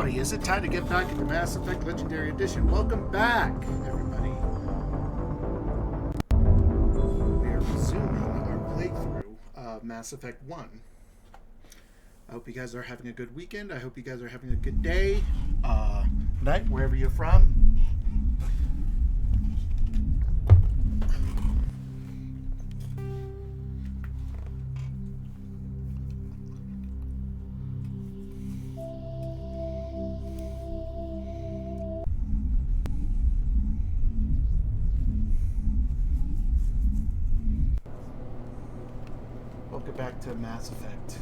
Howdy, is it time to get back into Mass Effect Legendary Edition? Welcome back, everybody. We are resuming our playthrough of Mass Effect 1. I hope you guys are having a good weekend. I hope you guys are having a good day, night, wherever you're from. Welcome back to Mass Effect.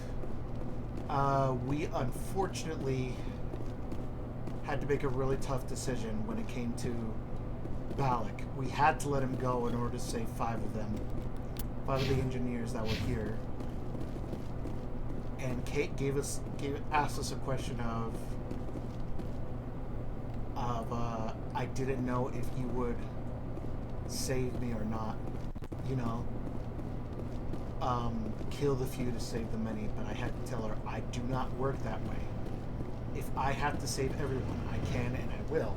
We unfortunately had to make a really tough decision when it came to Balak. We had to let him go in order to save 5 of them. 5 of the engineers that were here. And Kate asked us a question of I didn't know if you would save me or not. You know? Kill the few to save the many, but I had to tell her I do not work that way. If I have to save everyone, I can and I will.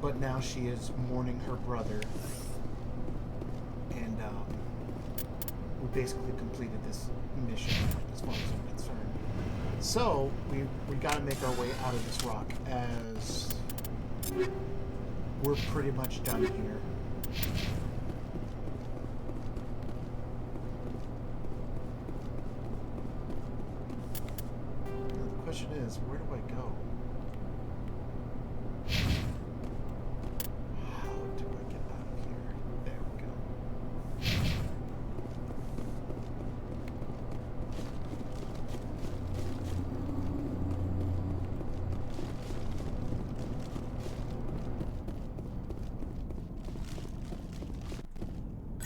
But now she is mourning her brother, and we basically completed this mission as far as I'm concerned. So we got to make our way out of this rock, as we're pretty much done here. The question is, where do I go? How do I get out of here? There we go.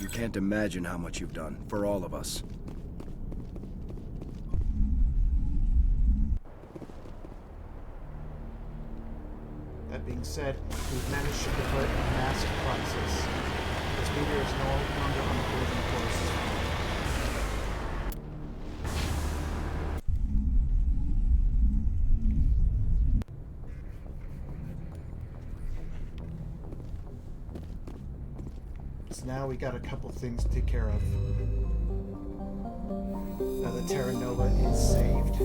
You can't imagine how much you've done for all of us. That being said, we've managed to avert a massive crisis. This meteor is no longer on the collision course. So now we got a couple things to take care of. Now the Terra Nova is saved.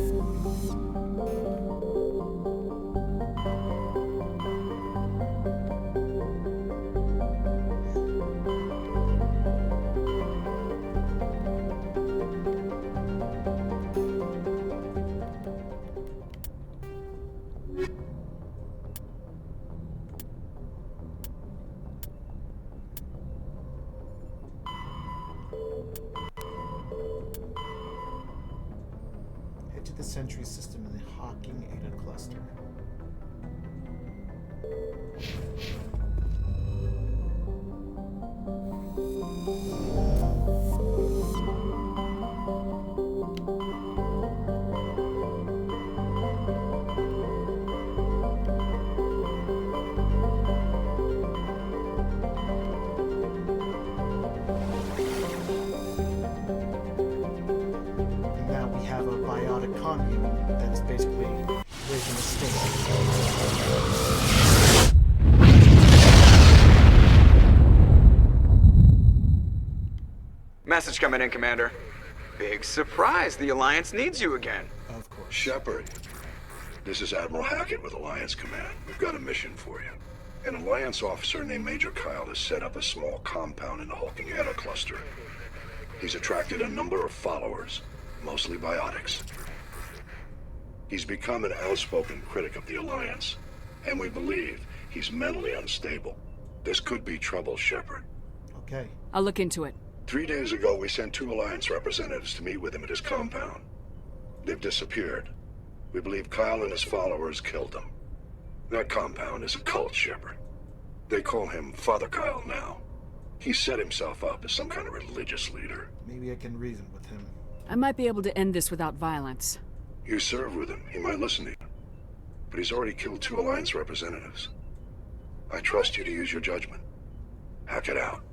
Head to the Sentry system in the Hawking Ada cluster. Commune that is basically raising a state. Message coming in, Commander. Big surprise, the Alliance needs you again. Of course. Shepard, this is Admiral Hackett with Alliance Command. We've got a mission for you. An Alliance officer named Major Kyle has set up a small compound in the Hawking Ada cluster. He's attracted a number of followers, mostly biotics. He's become an outspoken critic of the Alliance, and we believe he's mentally unstable. This could be trouble, Shepard. Okay. I'll look into it. 3 days ago, we sent 2 Alliance representatives to meet with him at his compound. They've disappeared. We believe Kyle and his followers killed them. That compound is a cult, Shepard. They call him Father Kyle now. He set himself up as some kind of religious leader. Maybe I can reason with him. I might be able to end this without violence. You serve with him. He might listen to you. But he's already killed 2 Alliance representatives. I trust you to use your judgment. Hack it out.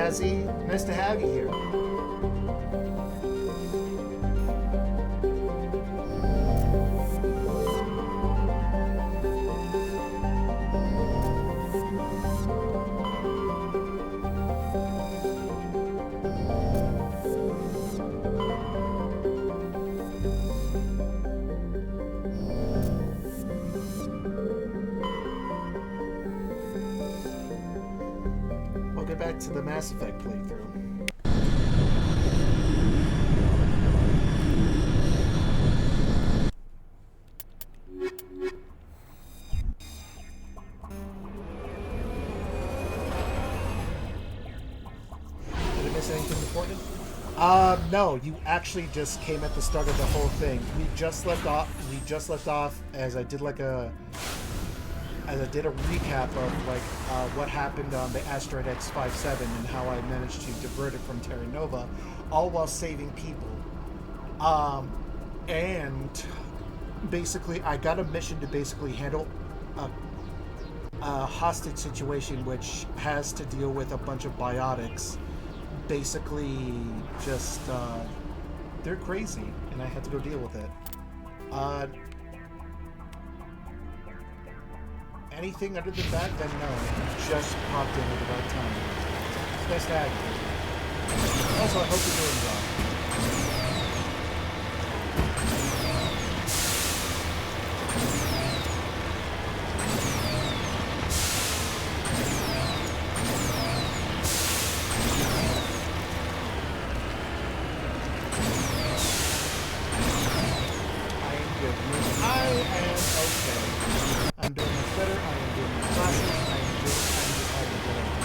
Jazzy. Nice to have you here. We'll get back to the Mass Effect playthrough. Did I miss anything important? No, you actually just came at the start of the whole thing. We just left off as I did a recap of like what happened on the Asteroid X-57 and how I managed to divert it from Terra Nova, all while saving people. And basically, I got a mission to basically handle a hostage situation, which has to deal with a bunch of biotics. Basically, just they're crazy, and I had to go deal with it. Anything other than that, then no. You just popped in at the right time. It's nice to have you. Also, I hope you're doing well. I am good. I am okay. I'm doing much better. I am doing my classes. I'm just having a good idea.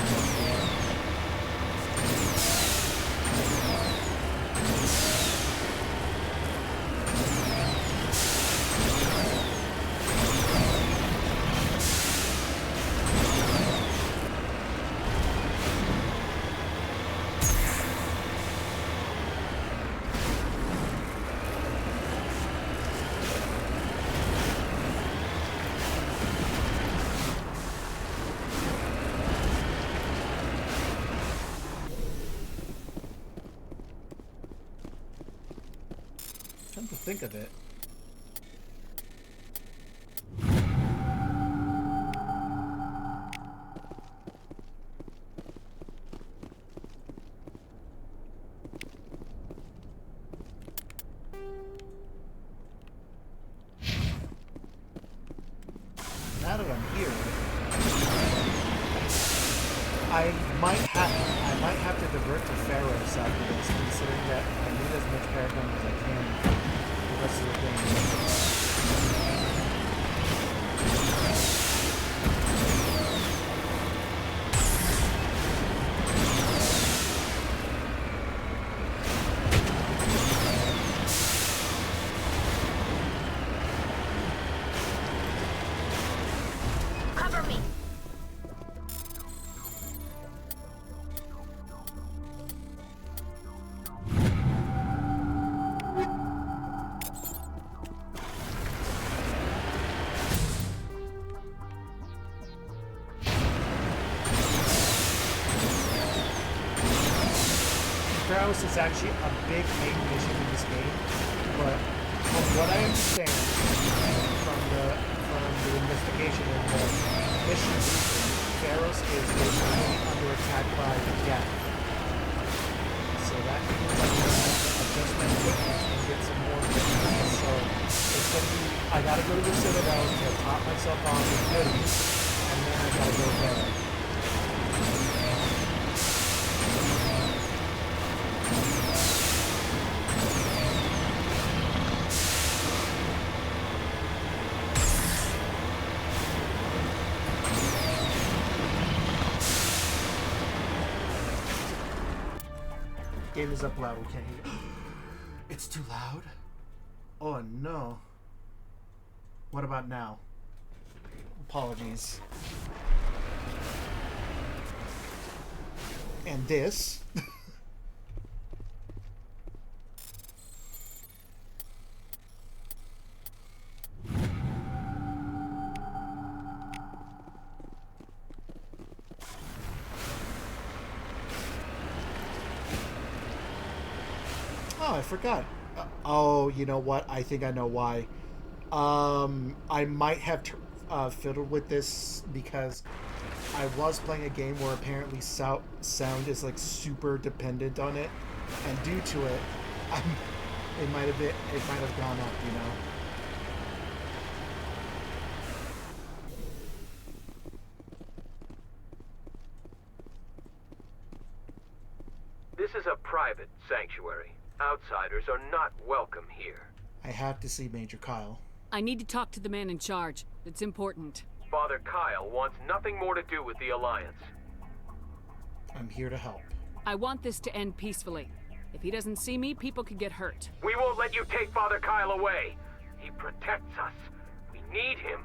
Come to think of it. Now that I'm here, I might have to divert to Pharaohs after this, considering that I need as much paradigm as I can for the rest of the game. Cover me. Pharaohs is actually a big main mission in this game, but from what I understand from the investigation and the mission briefing, Pharaohs is basically under attack by the Geth. So that means I'm gonna have to adjust my equipment and get some more equipment. So it's gonna be, I gotta go to the Citadel to top myself off with goodies, and then I gotta go there. Game is up loud, we can't hear you. It's too loud? Oh no. What about now? Apologies. And this? I forgot. Oh, you know what? I think I know why. I might have fiddled with this because I was playing a game where apparently sound is like super dependent on it, and due to it, it might have gone up, you know. This is a private sanctuary. Outsiders are not welcome here. I have to see Major Kyle. I need to talk to the man in charge. It's important. Father Kyle wants nothing more to do with the Alliance. I'm here to help. I want this to end peacefully. If he doesn't see me, people could get hurt. We won't let you take Father Kyle away. He protects us. We need him.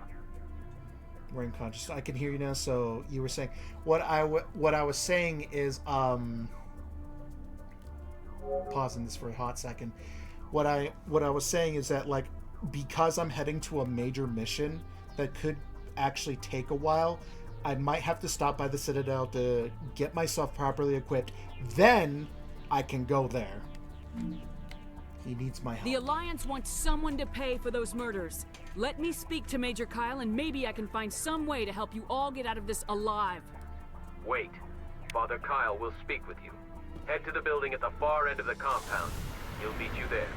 We're in conscious. I can hear you now. So you were saying what I was saying is pausing this for a hot second. What I was saying is that, like, because I'm heading to a major mission that could actually take a while, I might have to stop by the Citadel to get myself properly equipped. Then I can go there. He needs my help. The Alliance wants someone to pay for those murders. Let me speak to Major Kyle, and maybe I can find some way to help you all get out of this alive. Wait. Father Kyle will speak with you. Head to the building at the far end of the compound. He'll meet you there.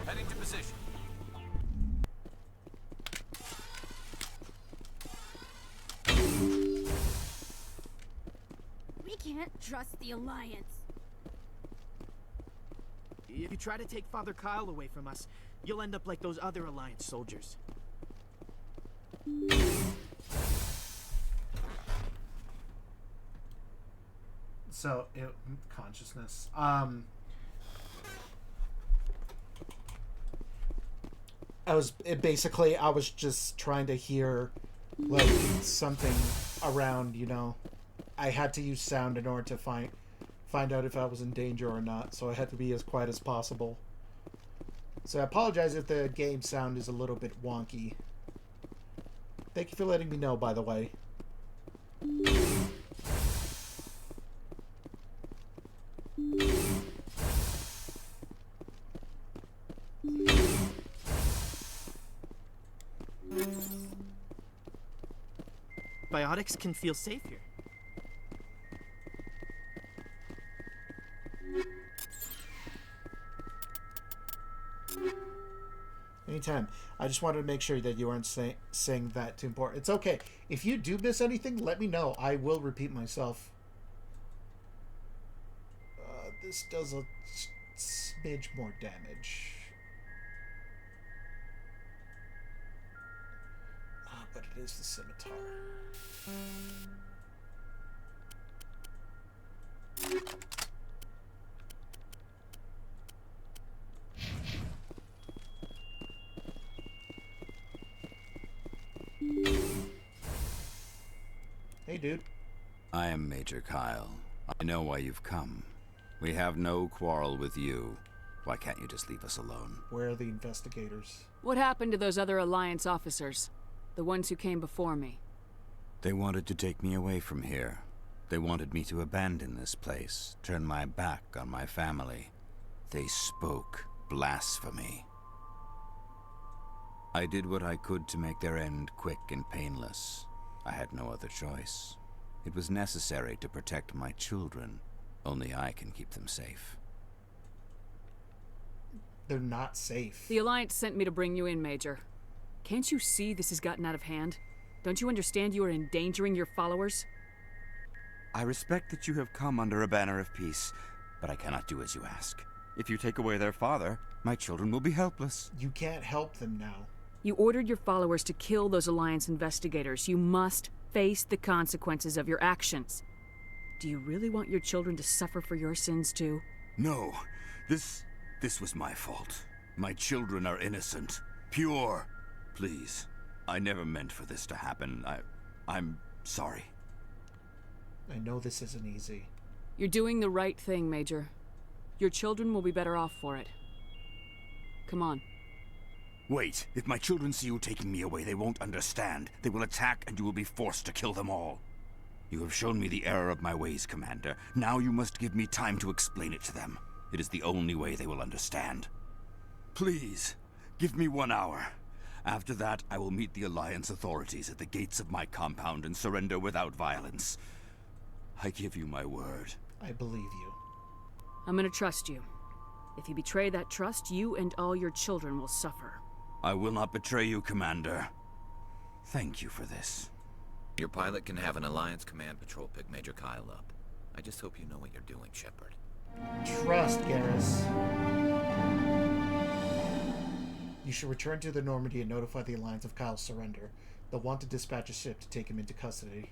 Heading to position. We can't trust the Alliance. If you try to take Father Kyle away from us, you'll end up like those other Alliance soldiers. So, consciousness. I was just trying to hear, like, something around, you know. I had to use sound in order to find out if I was in danger or not, so I had to be as quiet as possible. So I apologize if the game sound is a little bit wonky. Thank you for letting me know, by the way. Biotics can feel safe here. Anytime. I just wanted to make sure that you aren't saying that too important. It's okay. If you do miss anything, let me know. I will repeat myself. This does a smidge more damage. But it is the scimitar. Hey, dude. I am Major Kyle. I know why you've come. We have no quarrel with you. Why can't you just leave us alone? Where are the investigators? What happened to those other Alliance officers? The ones who came before me? They wanted to take me away from here. They wanted me to abandon this place, turn my back on my family. They spoke blasphemy. I did what I could to make their end quick and painless. I had no other choice. It was necessary to protect my children. Only I can keep them safe. They're not safe. The Alliance sent me to bring you in, Major. Can't you see this has gotten out of hand? Don't you understand you are endangering your followers? I respect that you have come under a banner of peace, but I cannot do as you ask. If you take away their father, my children will be helpless. You can't help them now. You ordered your followers to kill those Alliance investigators. You must face the consequences of your actions. Do you really want your children to suffer for your sins too? No, this was my fault. My children are innocent, pure. Please, I never meant for this to happen. I'm sorry. I know this isn't easy. You're doing the right thing, Major. Your children will be better off for it. Come on. Wait, if my children see you taking me away, they won't understand. They will attack and you will be forced to kill them all. You have shown me the error of my ways, Commander. Now you must give me time to explain it to them. It is the only way they will understand. Please, give me 1 hour. After that, I will meet the Alliance authorities at the gates of my compound and surrender without violence. I give you my word. I believe you. I'm gonna trust you. If you betray that trust, you and all your children will suffer. I will not betray you, Commander. Thank you for this. Your pilot can have an Alliance command patrol pick Major Kyle up. I just hope you know what you're doing, Shepard. Trust, Garrus. You should return to the Normandy and notify the Alliance of Kyle's surrender. They'll want to dispatch a ship to take him into custody.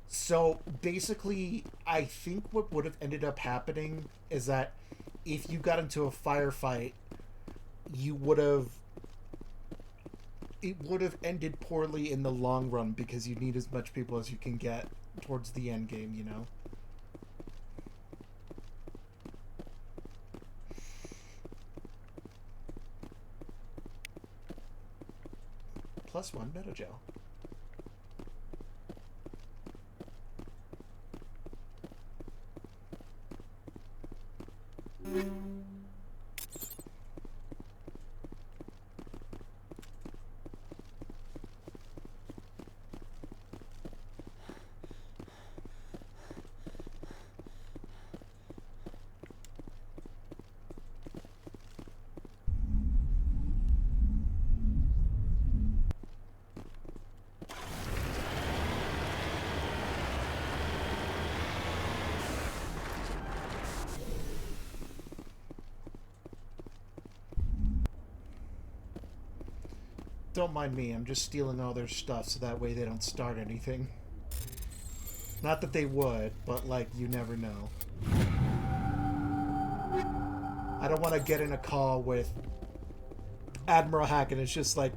So, basically, I think what would have ended up happening is that if you got into a firefight, you would have... It would have ended poorly in the long run because you need as much people as you can get towards the end game, you know? +1 Metagel. Don't mind me, I'm just stealing all their stuff so that way they don't start anything. Not that they would, but like, you never know. I don't want to get in a call with Admiral Hackett and it's just like,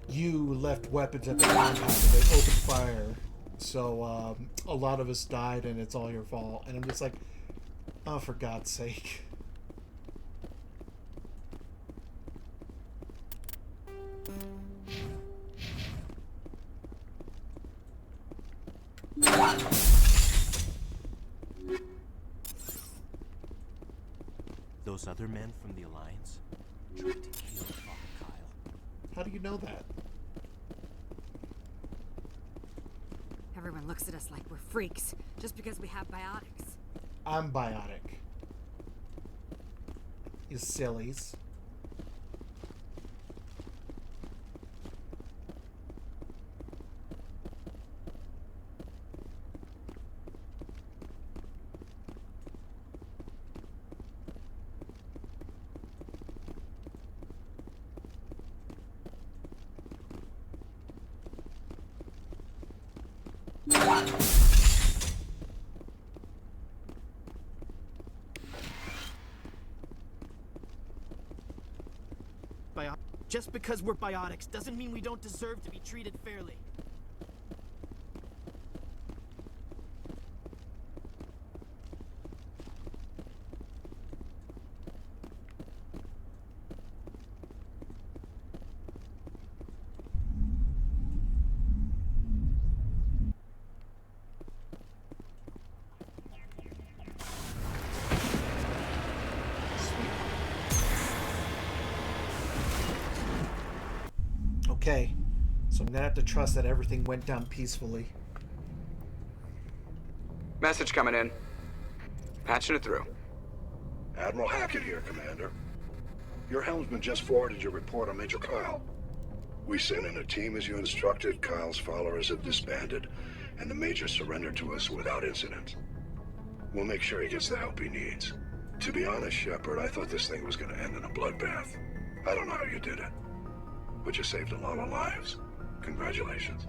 you left weapons at the compound and they opened fire. So, a lot of us died and it's all your fault. And I'm just like, oh, for God's sake. Those other men from the Alliance tried to kill Father Kyle. How do you know that? Everyone looks at us like we're freaks, just because we have biotics. I'm biotic. You sillies. Just because we're biotics doesn't mean we don't deserve to be treated fairly. Okay, so I'm gonna have to trust that everything went down peacefully. Message coming in. Patching it through. Admiral Hackett here, Commander. Your helmsman just forwarded your report on Major Kyle. We sent in a team as you instructed. Kyle's followers have disbanded, and the Major surrendered to us without incident. We'll make sure he gets the help he needs. To be honest, Shepard, I thought this thing was gonna end in a bloodbath. I don't know how you did it, but you saved a lot of lives. Congratulations.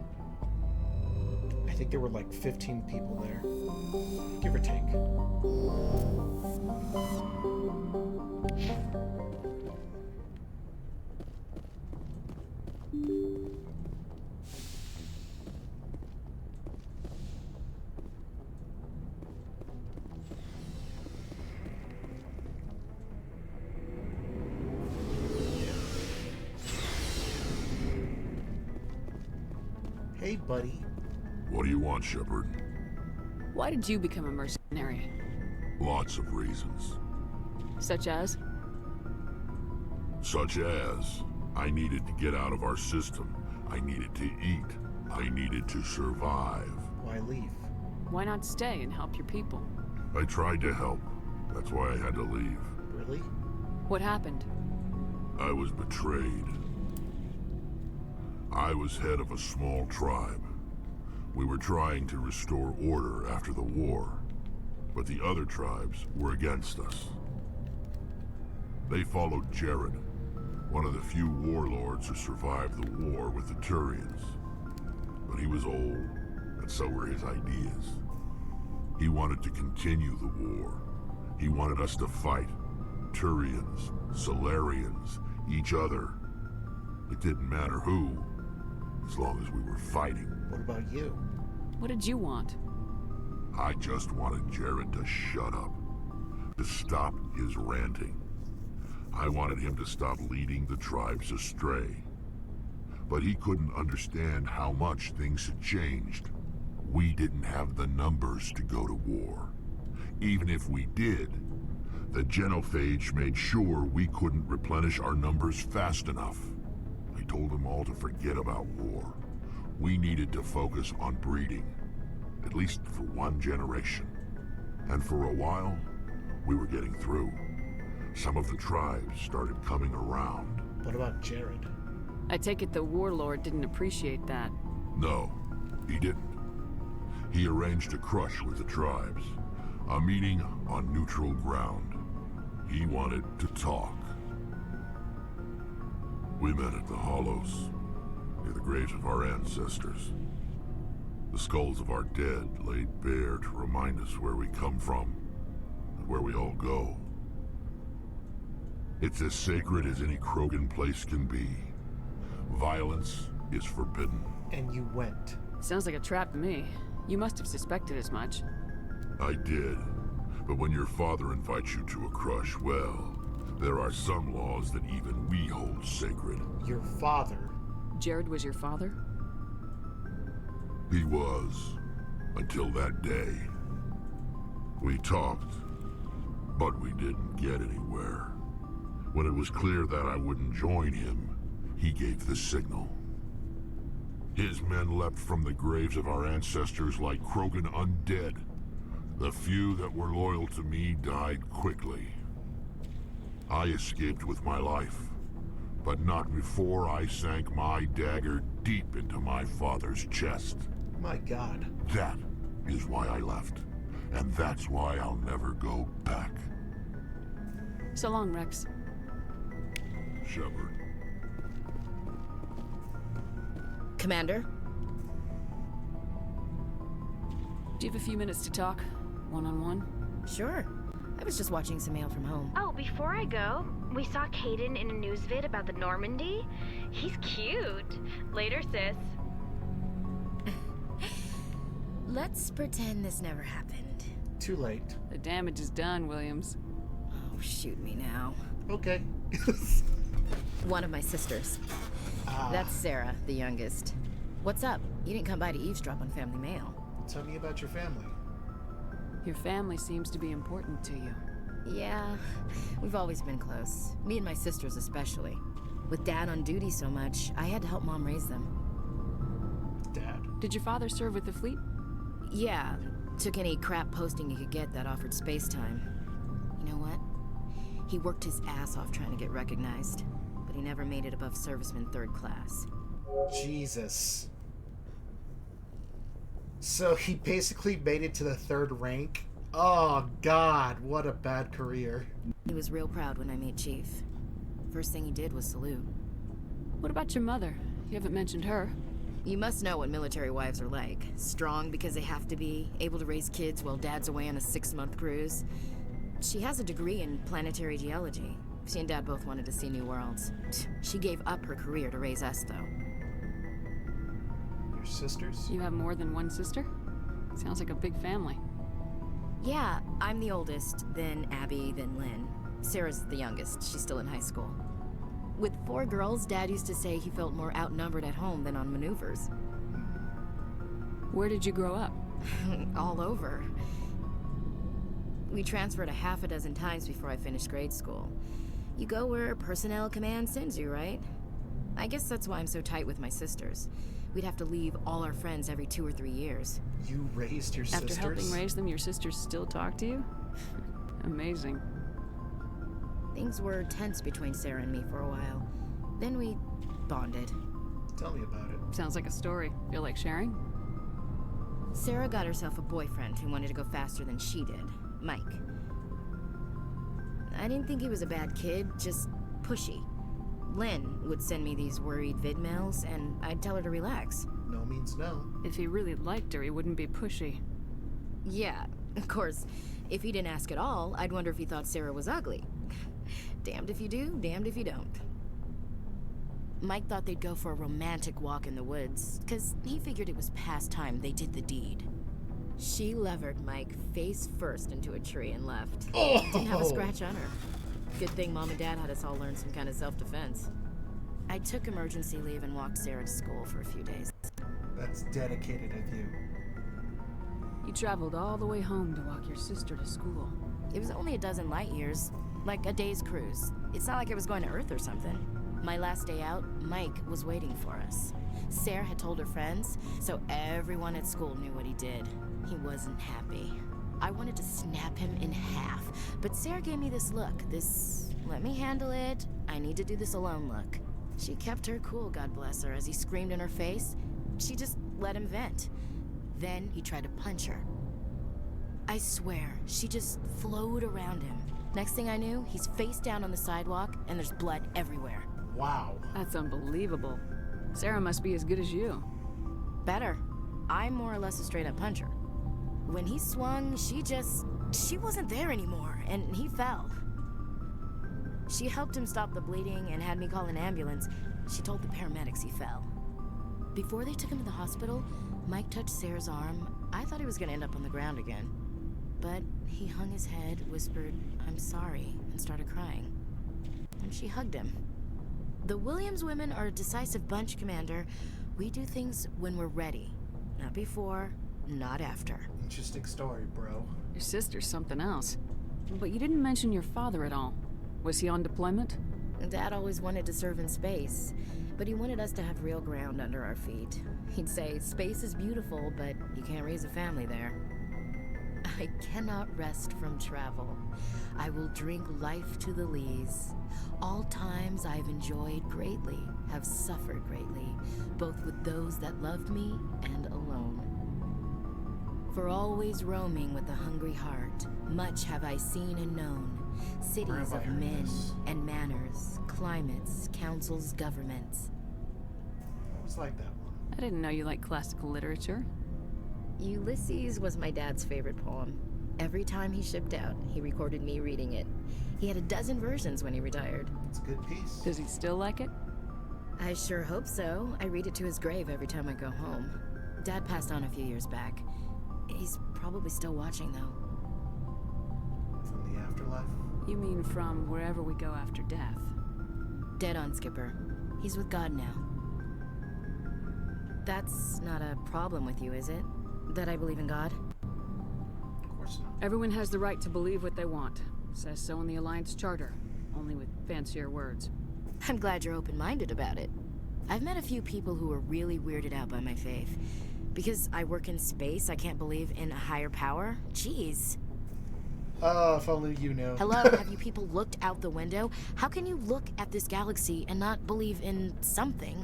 I think there were like 15 people there, give or take. Hey, buddy. What do you want, Shepard? Why did you become a mercenary? Lots of reasons. Such as? Such as, I needed to get out of our system. I needed to eat. I needed to survive. Why leave? Why not stay and help your people? I tried to help. That's why I had to leave. Really? What happened? I was betrayed. I was head of a small tribe. We were trying to restore order after the war, but the other tribes were against us. They followed Jared, one of the few warlords who survived the war with the Turians. But he was old, and so were his ideas. He wanted to continue the war. He wanted us to fight. Turians, Solarians, each other. It didn't matter who, as long as we were fighting. What about you? What did you want? I just wanted Jared to shut up, to stop his ranting. I wanted him to stop leading the tribes astray. But he couldn't understand how much things had changed. We didn't have the numbers to go to war. Even if we did, the genophage made sure we couldn't replenish our numbers fast enough. I told them all to forget about war. We needed to focus on breeding, at least for one generation. And for a while, we were getting through. Some of the tribes started coming around. What about Jared? I take it the warlord didn't appreciate that. No, he didn't. He arranged a crush with the tribes. A meeting on neutral ground. He wanted to talk. We met at the Hollows, near the graves of our ancestors. The skulls of our dead laid bare to remind us where we come from, and where we all go. It's as sacred as any Krogan place can be. Violence is forbidden. And you went. Sounds like a trap to me. You must have suspected as much. I did. But when your father invites you to a crush, well, there are some laws that even we hold sacred. Your father? Jared was your father? He was. Until that day. We talked, but we didn't get anywhere. When it was clear that I wouldn't join him, he gave the signal. His men leapt from the graves of our ancestors like Krogan undead. The few that were loyal to me died quickly. I escaped with my life, but not before I sank my dagger deep into my father's chest. My God. That is why I left, and that's why I'll never go back. So long, Rex. Shepard. Commander? Do you have a few minutes to talk? One-on-one? Sure. I was just watching some mail from home. Oh, before I go, we saw Kaidan in a news vid about the Normandy. He's cute. Later, sis. Let's pretend this never happened. Too late. The damage is done, Williams. Oh, shoot me now. Okay. One of my sisters. That's Sarah, the youngest. What's up? You didn't come by to eavesdrop on family mail. Tell me about your family. Your family seems to be important to you. Yeah, we've always been close. Me and my sisters especially. With Dad on duty so much, I had to help Mom raise them. Dad? Did your father serve with the fleet? Yeah, took any crap posting he could get that offered space time. You know what? He worked his ass off trying to get recognized, but he never made it above serviceman 3rd class. Jesus. So he basically made it to the 3rd rank? Oh God, what a bad career. He was real proud when I made chief. First thing he did was salute. What about your mother? You haven't mentioned her. You must know what military wives are like. Strong because they have to be, able to raise kids while Dad's away on a 6-month cruise. She has a degree in planetary geology. She and Dad both wanted to see new worlds. She gave up her career to raise us, though. Your sisters? You have more than one sister? Sounds like a big family. Yeah, I'm the oldest, then Abby, then Lynn. Sarah's the youngest. She's still in high school. With 4 girls, Dad used to say he felt more outnumbered at home than on maneuvers. Where did you grow up? All over. We transferred a half a dozen times before I finished grade school. You go where personnel command sends you, right? I guess that's why I'm so tight with my sisters. We'd have to leave all our friends every 2 or 3 years. You raised your sisters? After helping raise them, your sisters still talk to you? Amazing. Things were tense between Sarah and me for a while. Then we bonded. Tell me about it. Sounds like a story. Feel like sharing? Sarah got herself a boyfriend who wanted to go faster than she did, Mike. I didn't think he was a bad kid, just pushy. Lynn would send me these worried vid mails, and I'd tell her to relax. No means no. If he really liked her, he wouldn't be pushy. Yeah, of course. If he didn't ask at all, I'd wonder if he thought Sarah was ugly. Damned if you do, damned if you don't. Mike thought they'd go for a romantic walk in the woods, because he figured it was past time they did the deed. She levered Mike face first into a tree and left. Oh! Didn't have a scratch on her. Good thing Mom and Dad had us all learn some kind of self-defense. I took emergency leave and walked Sarah to school for a few days. That's dedicated of you. You traveled all the way home to walk your sister to school. It was only a dozen light years, like a day's cruise. It's not like I was going to Earth or something. My last day out, Mike was waiting for us. Sarah had told her friends, so everyone at school knew what he did. He wasn't happy. I wanted to snap him in half, but Sarah gave me this look, this let me handle it, I need to do this alone look. She kept her cool, God bless her, as he screamed in her face. She just let him vent. Then he tried to punch her. I swear, she just flowed around him. Next thing I knew, he's face down on the sidewalk, and there's blood everywhere. Wow. That's unbelievable. Sarah must be as good as you. Better. I'm more or less a straight-up puncher. When he swung, she wasn't there anymore, and he fell. She helped him stop the bleeding and had me call an ambulance. She told the paramedics he fell. Before they took him to the hospital, Mike touched Sarah's arm. I thought he was gonna end up on the ground again. But he hung his head, whispered, "I'm sorry," and started crying. And she hugged him. The Williams women are a decisive bunch, Commander. We do things when we're ready. Not before, not after. Interesting story, bro. Your sister's something else. But you didn't mention your father at all. Was he on deployment? Dad always wanted to serve in space, but he wanted us to have real ground under our feet. He'd say, space is beautiful, but you can't raise a family there. I cannot rest from travel. I will drink life to the lees. All times I've enjoyed greatly, have suffered greatly, both with those that loved me and alone. For always roaming with a hungry heart, much have I seen and known, cities of men and manners, climates, councils, governments. It was like that one. I didn't know you liked classical literature. Ulysses was my dad's favorite poem. Every time he shipped out, he recorded me reading it. He had a dozen versions when he retired. It's a good piece. Does he still like it? I sure hope so. I read it to his grave every time I go home. Dad passed on a few years back. He's probably still watching, though. From the afterlife? You mean from wherever we go after death? Dead on, Skipper. He's with God now. That's not a problem with you, is it? That I believe in God? Of course not. Everyone has the right to believe what they want. Says so in the Alliance Charter, only with fancier words. I'm glad you're open-minded about it. I've met a few people who are really weirded out by my faith. Because I work in space, I can't believe in a higher power? Jeez. Oh, if only you knew. Hello, have you people looked out the window? How can you look at this galaxy and not believe in something?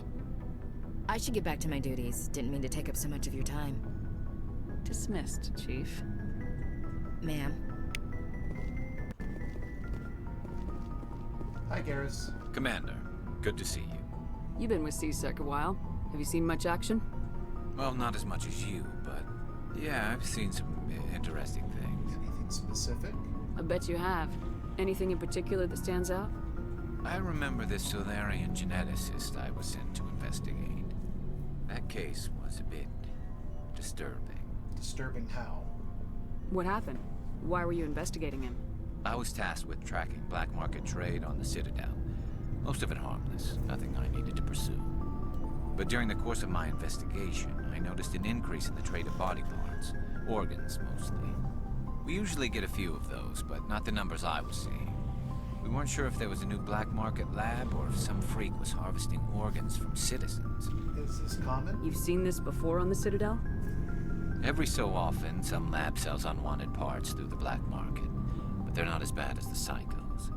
I should get back to my duties. Didn't mean to take up so much of your time. Dismissed, Chief. Ma'am. Hi, Garrus. Commander, good to see you. You've been with C-Sec a while. Have you seen much action? Well, not as much as you, but yeah, I've seen some interesting things. Anything specific? I bet you have. Anything in particular that stands out? I remember this Solarian geneticist I was sent to investigate. That case was a bit disturbing. Disturbing how? What happened? Why were you investigating him? I was tasked with tracking black market trade on the Citadel. Most of it harmless, nothing I needed to pursue. But during the course of my investigation, I noticed an increase in the trade of body parts. Organs, mostly. We usually get a few of those, but not the numbers I was seeing. We weren't sure if there was a new black market lab or if some freak was harvesting organs from citizens. Is this common? You've seen this before on the Citadel? Every so often, some lab sells unwanted parts through the black market, but they're not as bad as the psychos.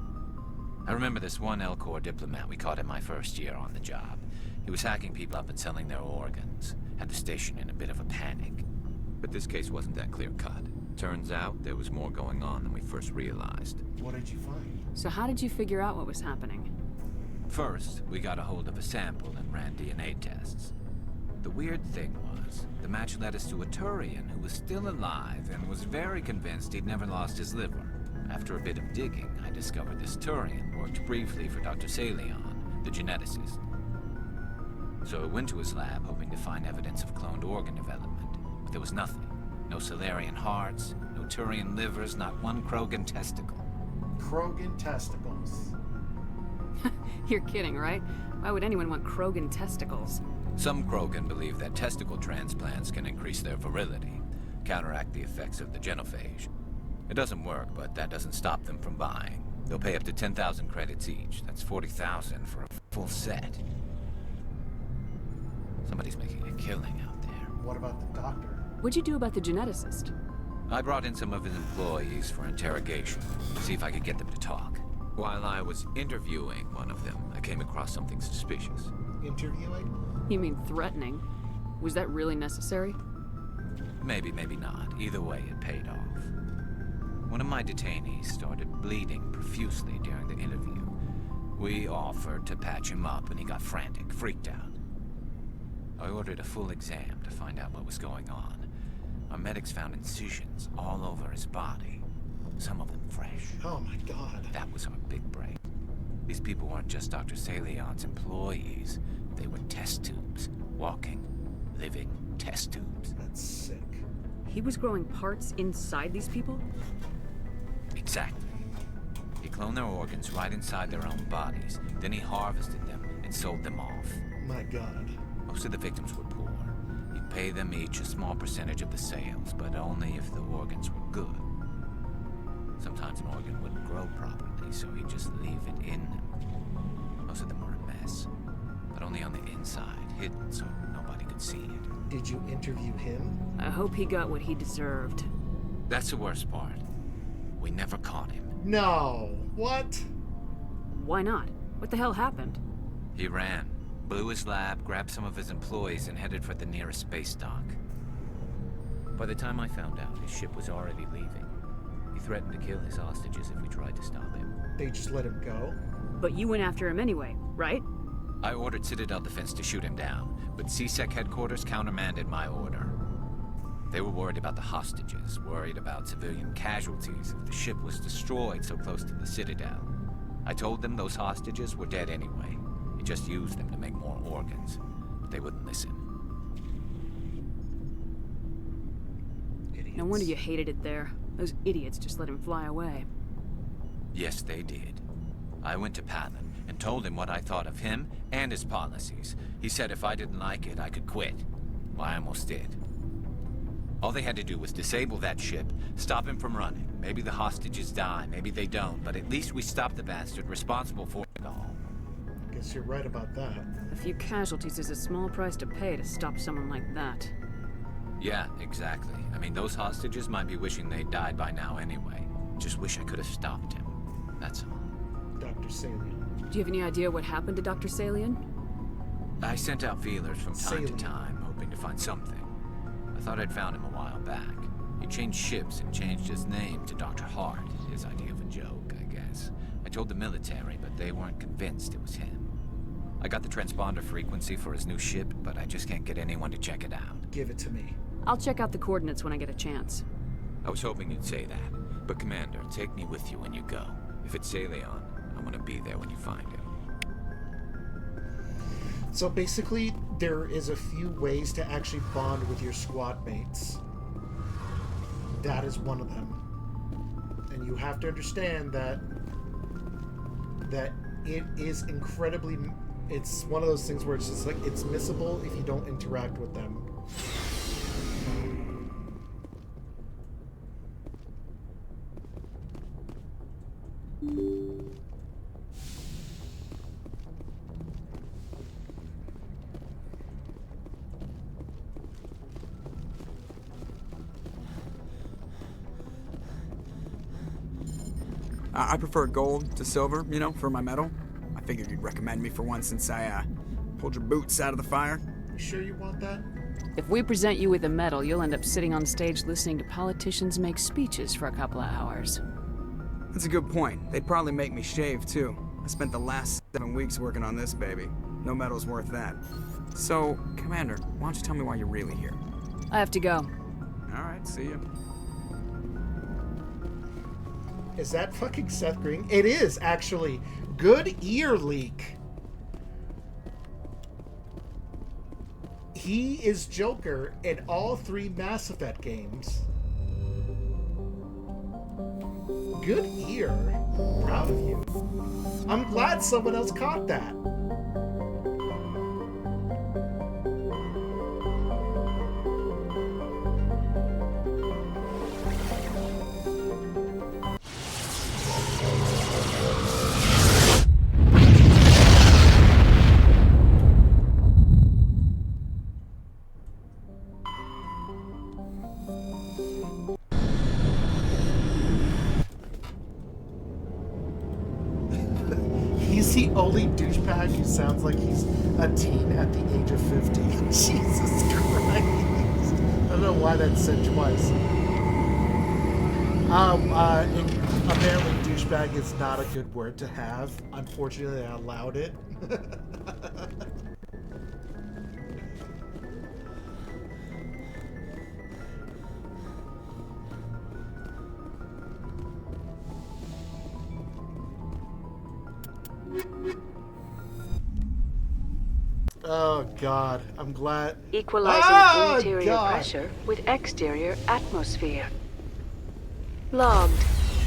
I remember this one Elcor diplomat we caught in my first year on the job. He was hacking people up and selling their organs. Had the station in a bit of a panic. But this case wasn't that clear-cut. Turns out there was more going on than we first realized. What did you find? So how did you figure out what was happening? First, we got a hold of a sample and ran DNA tests. The weird thing was, the match led us to a Turian who was still alive and was very convinced he'd never lost his liver. After a bit of digging, I discovered this Turian worked briefly for Dr. Salion, the geneticist. So I went to his lab hoping to find evidence of cloned organ development, but there was nothing. No Salarian hearts, no Turian livers, not one Krogan testicle. Krogan testicles. You're kidding, right? Why would anyone want Krogan testicles? Some Krogan believe that testicle transplants can increase their virility, counteract the effects of the genophage. It doesn't work, but that doesn't stop them from buying. They'll pay up to 10,000 credits each. That's 40,000 for a full set. Somebody's making a killing out there. What about the doctor? What'd you do about the geneticist? I brought in some of his employees for interrogation, to see if I could get them to talk. While I was interviewing one of them, I came across something suspicious. Interviewing? You mean threatening? Was that really necessary? Maybe, maybe not. Either way, it paid off. One of my detainees started bleeding profusely during the interview. We offered to patch him up, and he got frantic, freaked out. I ordered a full exam to find out what was going on. Our medics found incisions all over his body, some of them fresh. Oh my god. That was our big break. These people weren't just Dr. Salion's employees. They were test tubes. Walking, living test tubes. That's sick. He was growing parts inside these people? Exactly. He cloned their organs right inside their own bodies. Then he harvested them and sold them off. My god. Most of the victims were poor. He'd pay them each a small percentage of the sales, but only if the organs were good. Sometimes an organ wouldn't grow properly, so he'd just leave it in them. Most of them were a mess, but only on the inside, hidden so nobody could see it. Did you interview him? I hope he got what he deserved. That's the worst part. We never caught him. No. What? Why not? What the hell happened? He ran, blew his lab, grabbed some of his employees, and headed for the nearest space dock. By the time I found out, his ship was already leaving. He threatened to kill his hostages if we tried to stop him. They just let him go? But you went after him anyway, right? I ordered Citadel Defense to shoot him down, but CSEC headquarters countermanded my order. They were worried about the hostages, worried about civilian casualties if the ship was destroyed so close to the Citadel. I told them those hostages were dead anyway. He just used them to make more organs. But they wouldn't listen. Idiots. No wonder you hated it there. Those idiots just let him fly away. Yes, they did. I went to Patton and told him what I thought of him and his policies. He said if I didn't like it, I could quit. Well, I almost did. All they had to do was disable that ship, stop him from running. Maybe the hostages die, maybe they don't, but at least we stopped the bastard responsible for it all. Guess you're right about that. A few casualties is a small price to pay to stop someone like that. Yeah, exactly. I mean, those hostages might be wishing they'd died by now anyway. Just wish I could have stopped him. That's all. Dr. Salion. Do you have any idea what happened to Dr. Salion? I sent out feelers from time to time, hoping to find something. I thought I'd found him a while back. He changed ships and changed his name to Dr. Hart, his idea of a joke, I guess. I told the military, but they weren't convinced it was him. I got the transponder frequency for his new ship, but I just can't get anyone to check it out. Give it to me. I'll check out the coordinates when I get a chance. I was hoping you'd say that. But Commander, take me with you when you go. If it's Salion, I want to be there when you find him. So basically, there is a few ways to actually bond with your squad mates. That is one of them. And you have to understand that it is incredibly It's one of those things where it's just like, it's missable if you don't interact with them. I prefer gold to silver, you know, for my medal. I figured you'd recommend me for one since I pulled your boots out of the fire. You sure you want that? If we present you with a medal, you'll end up sitting on stage listening to politicians make speeches for a couple of hours. That's a good point. They'd probably make me shave, too. I spent the last 7 weeks working on this baby. No medal's worth that. So, Commander, why don't you tell me why you're really here? I have to go. All right, see ya. Is that fucking Seth Green? It is, actually. Good ear leak. He is Joker in all 3 Mass Effect games. Good ear. Proud of you. I'm glad someone else caught that. He's the only douchebag who sounds like he's a teen at the age of 50. Jesus Christ. I don't know why that's said twice. Apparently douchebag is not a good word to have. Unfortunately, I allowed it. Oh God, I'm glad. Equalizing interior pressure with exterior atmosphere. Logged.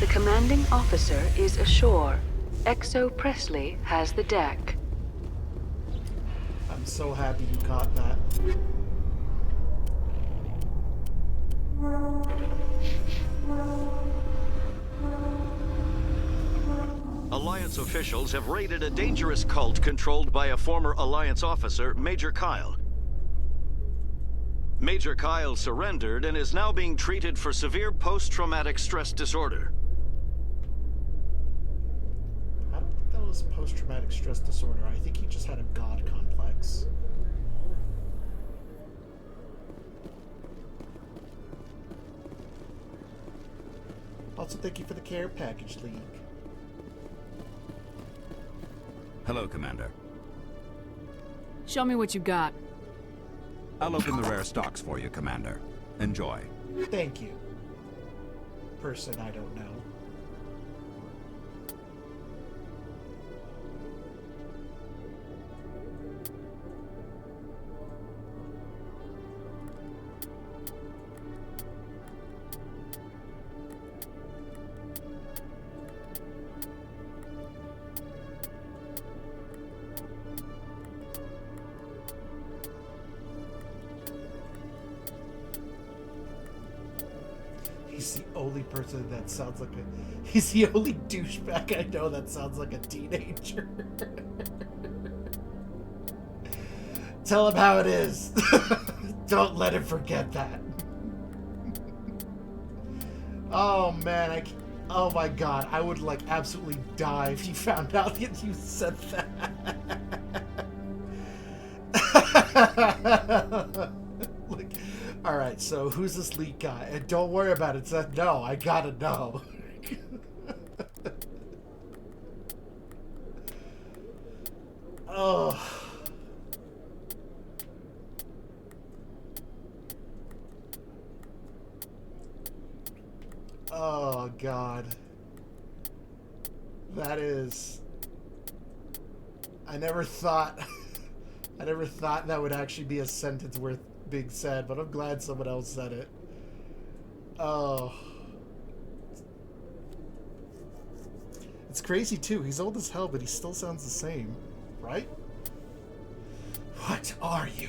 The commanding officer is ashore. Exo Presley has the deck. I'm so happy you caught that. Alliance officials have raided a dangerous cult controlled by a former Alliance officer, Major Kyle. Major Kyle surrendered and is now being treated for severe post-traumatic stress disorder. I don't think that was post-traumatic stress disorder. I think he just had a god complex. Also, thank you for the care package, League. Hello, Commander. Show me what you got. I'll open the rare stocks for you, Commander. Enjoy. Thank you. Person I don't know. He's the only person that sounds like a... He's the only douchebag I know that sounds like a teenager. Tell him how it is. Don't let him forget that. Oh, man. Oh, my God. I would, like, absolutely die if you found out that you said that. Like... Alright, so who's this leak guy? And don't worry about it, Seth. No, I gotta know. Oh. Oh, God. That is... I never thought that would actually be a sentence worth being said, but I'm glad someone else said it. Oh. It's crazy too. He's old as hell, but he still sounds the same, right? What are you?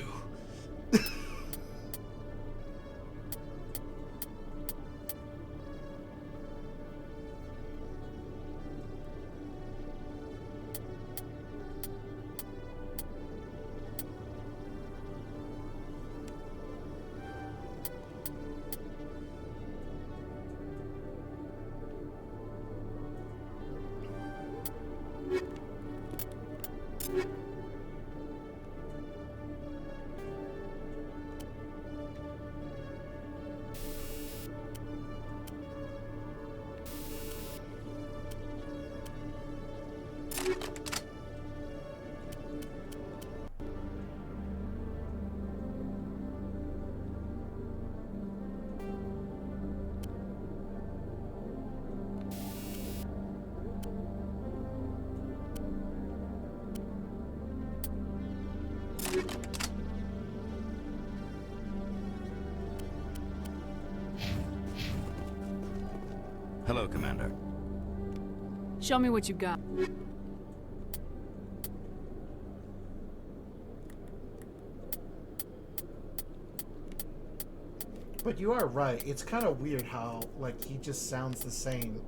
Hello, Commander. Show me what you got. But you are right. It's kind of weird how, like, he just sounds the same.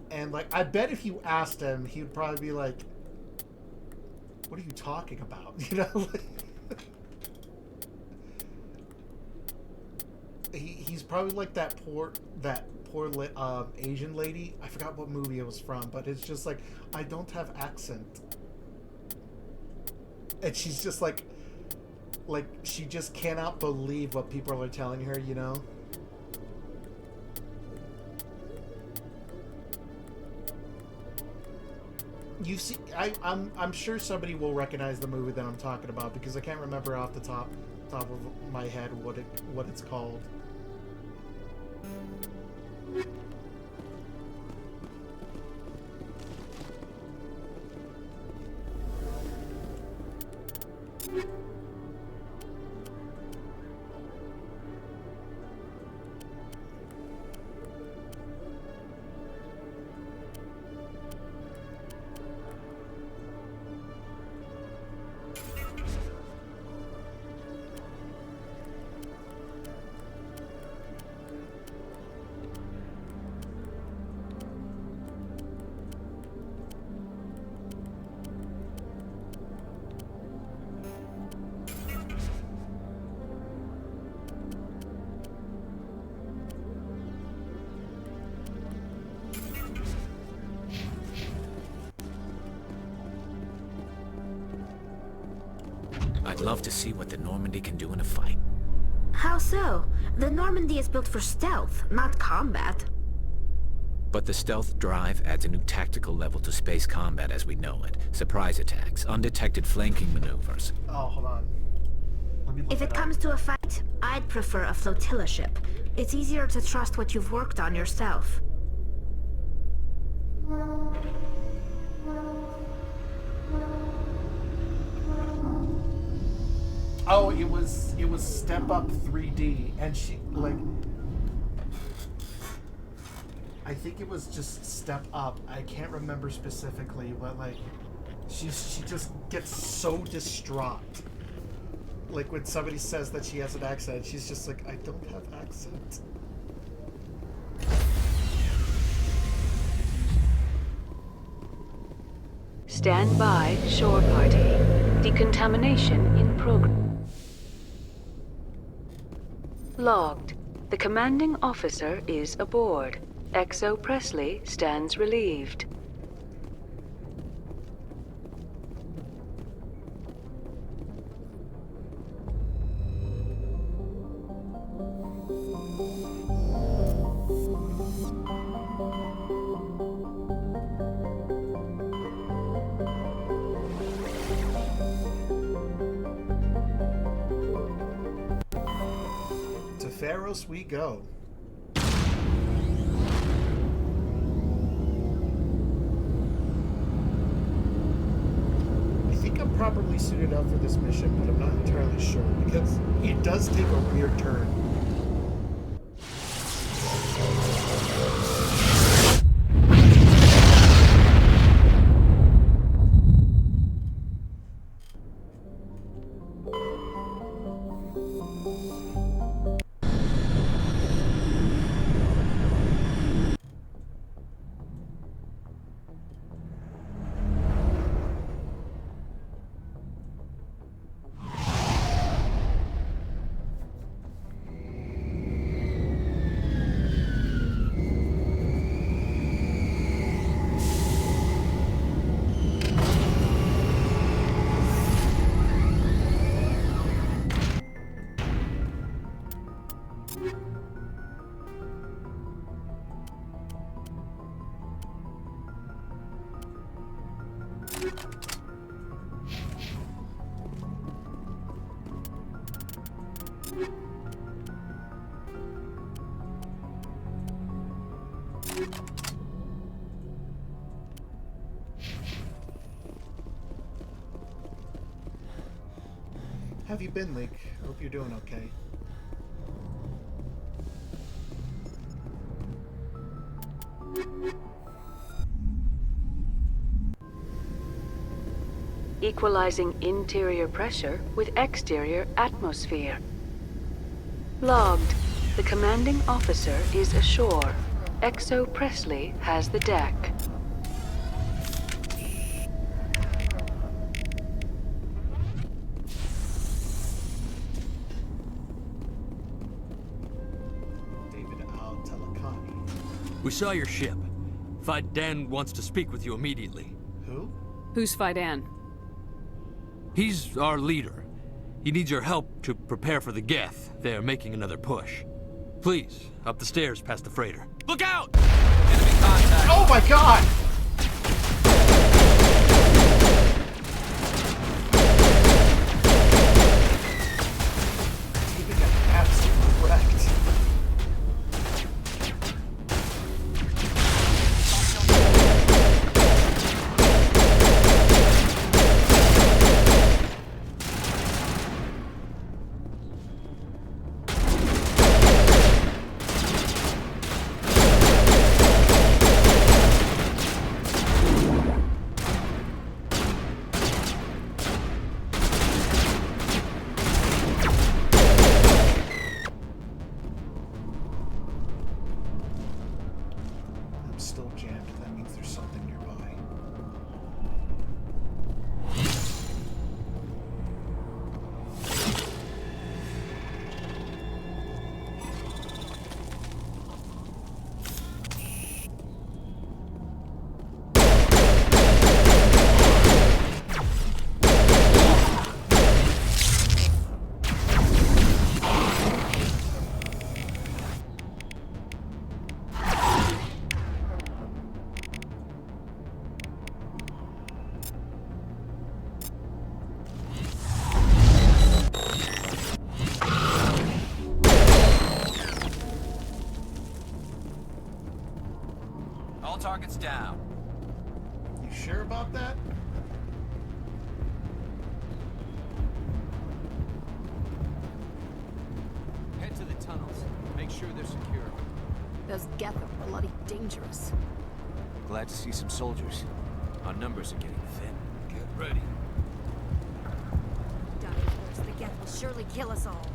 And like, I bet if you asked him, he would probably be like, what are you talking about? You know? He's probably like that poor Asian lady. I forgot what movie it was from, but it's just like, I don't have accent. And she's just like she just cannot believe what people are telling her, you know? You see, I'm sure somebody will recognize the movie that I'm talking about, because I can't remember off the top of my head what it's called. I'd love to see what the Normandy can do in a fight. How so? The Normandy is built for stealth, not combat. But the stealth drive adds a new tactical level to space combat as we know it. Surprise attacks, undetected flanking maneuvers. Oh, hold on. If it comes to a fight, I'd prefer a flotilla ship. It's easier to trust what you've worked on yourself. Oh, it was Step Up 3D, and she, like, I think it was just Step Up. I can't remember specifically, but like, she just gets so distraught. Like when somebody says that she has an accent, she's just like, I don't have accent. Stand by, shore party. Decontamination in progress. Logged. The commanding officer is aboard. XO Presley stands relieved. To Pharos we go. I think I'm properly suited up for this mission, but I'm not entirely sure, because it does take a weird turn. How have you been, Leek? Hope you're doing okay. Equalizing interior pressure with exterior atmosphere. Logged. The commanding officer is ashore. XO Presley has the deck. David Al-Talakani. We saw your ship. Faidan wants to speak with you immediately. Who? Who's Faidan? He's our leader. He needs your help to prepare for the Geth. They're making another push. Please, up the stairs past the freighter. Look out! Enemy contact! Oh my god! David got absolutely wrecked. I'm still jammed. That means there's something nearby. All targets down. You sure about that? Head to the tunnels. Make sure they're secure. Those Geth are bloody dangerous. Glad to see some soldiers. Our numbers are getting thin. Get ready. Die first, the Geth will surely kill us all.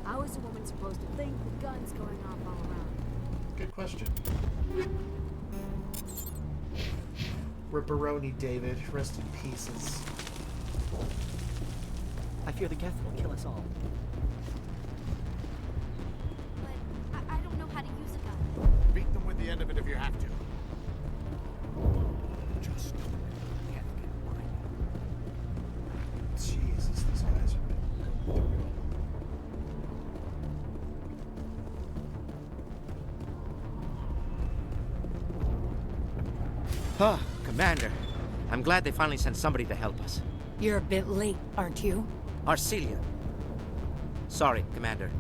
How is a woman supposed to think with guns going off all around? Good question. Ripperoni, David. Rest in pieces. I fear the Geth will kill us all. But I don't know how to use a gun. Beat them with the end of it if you have to. Just don't let the Geth get by. Jesus, these guys are real. Huh, Commander. I'm glad they finally sent somebody to help us. You're a bit late, aren't you? Arcelia. Sorry, Commander.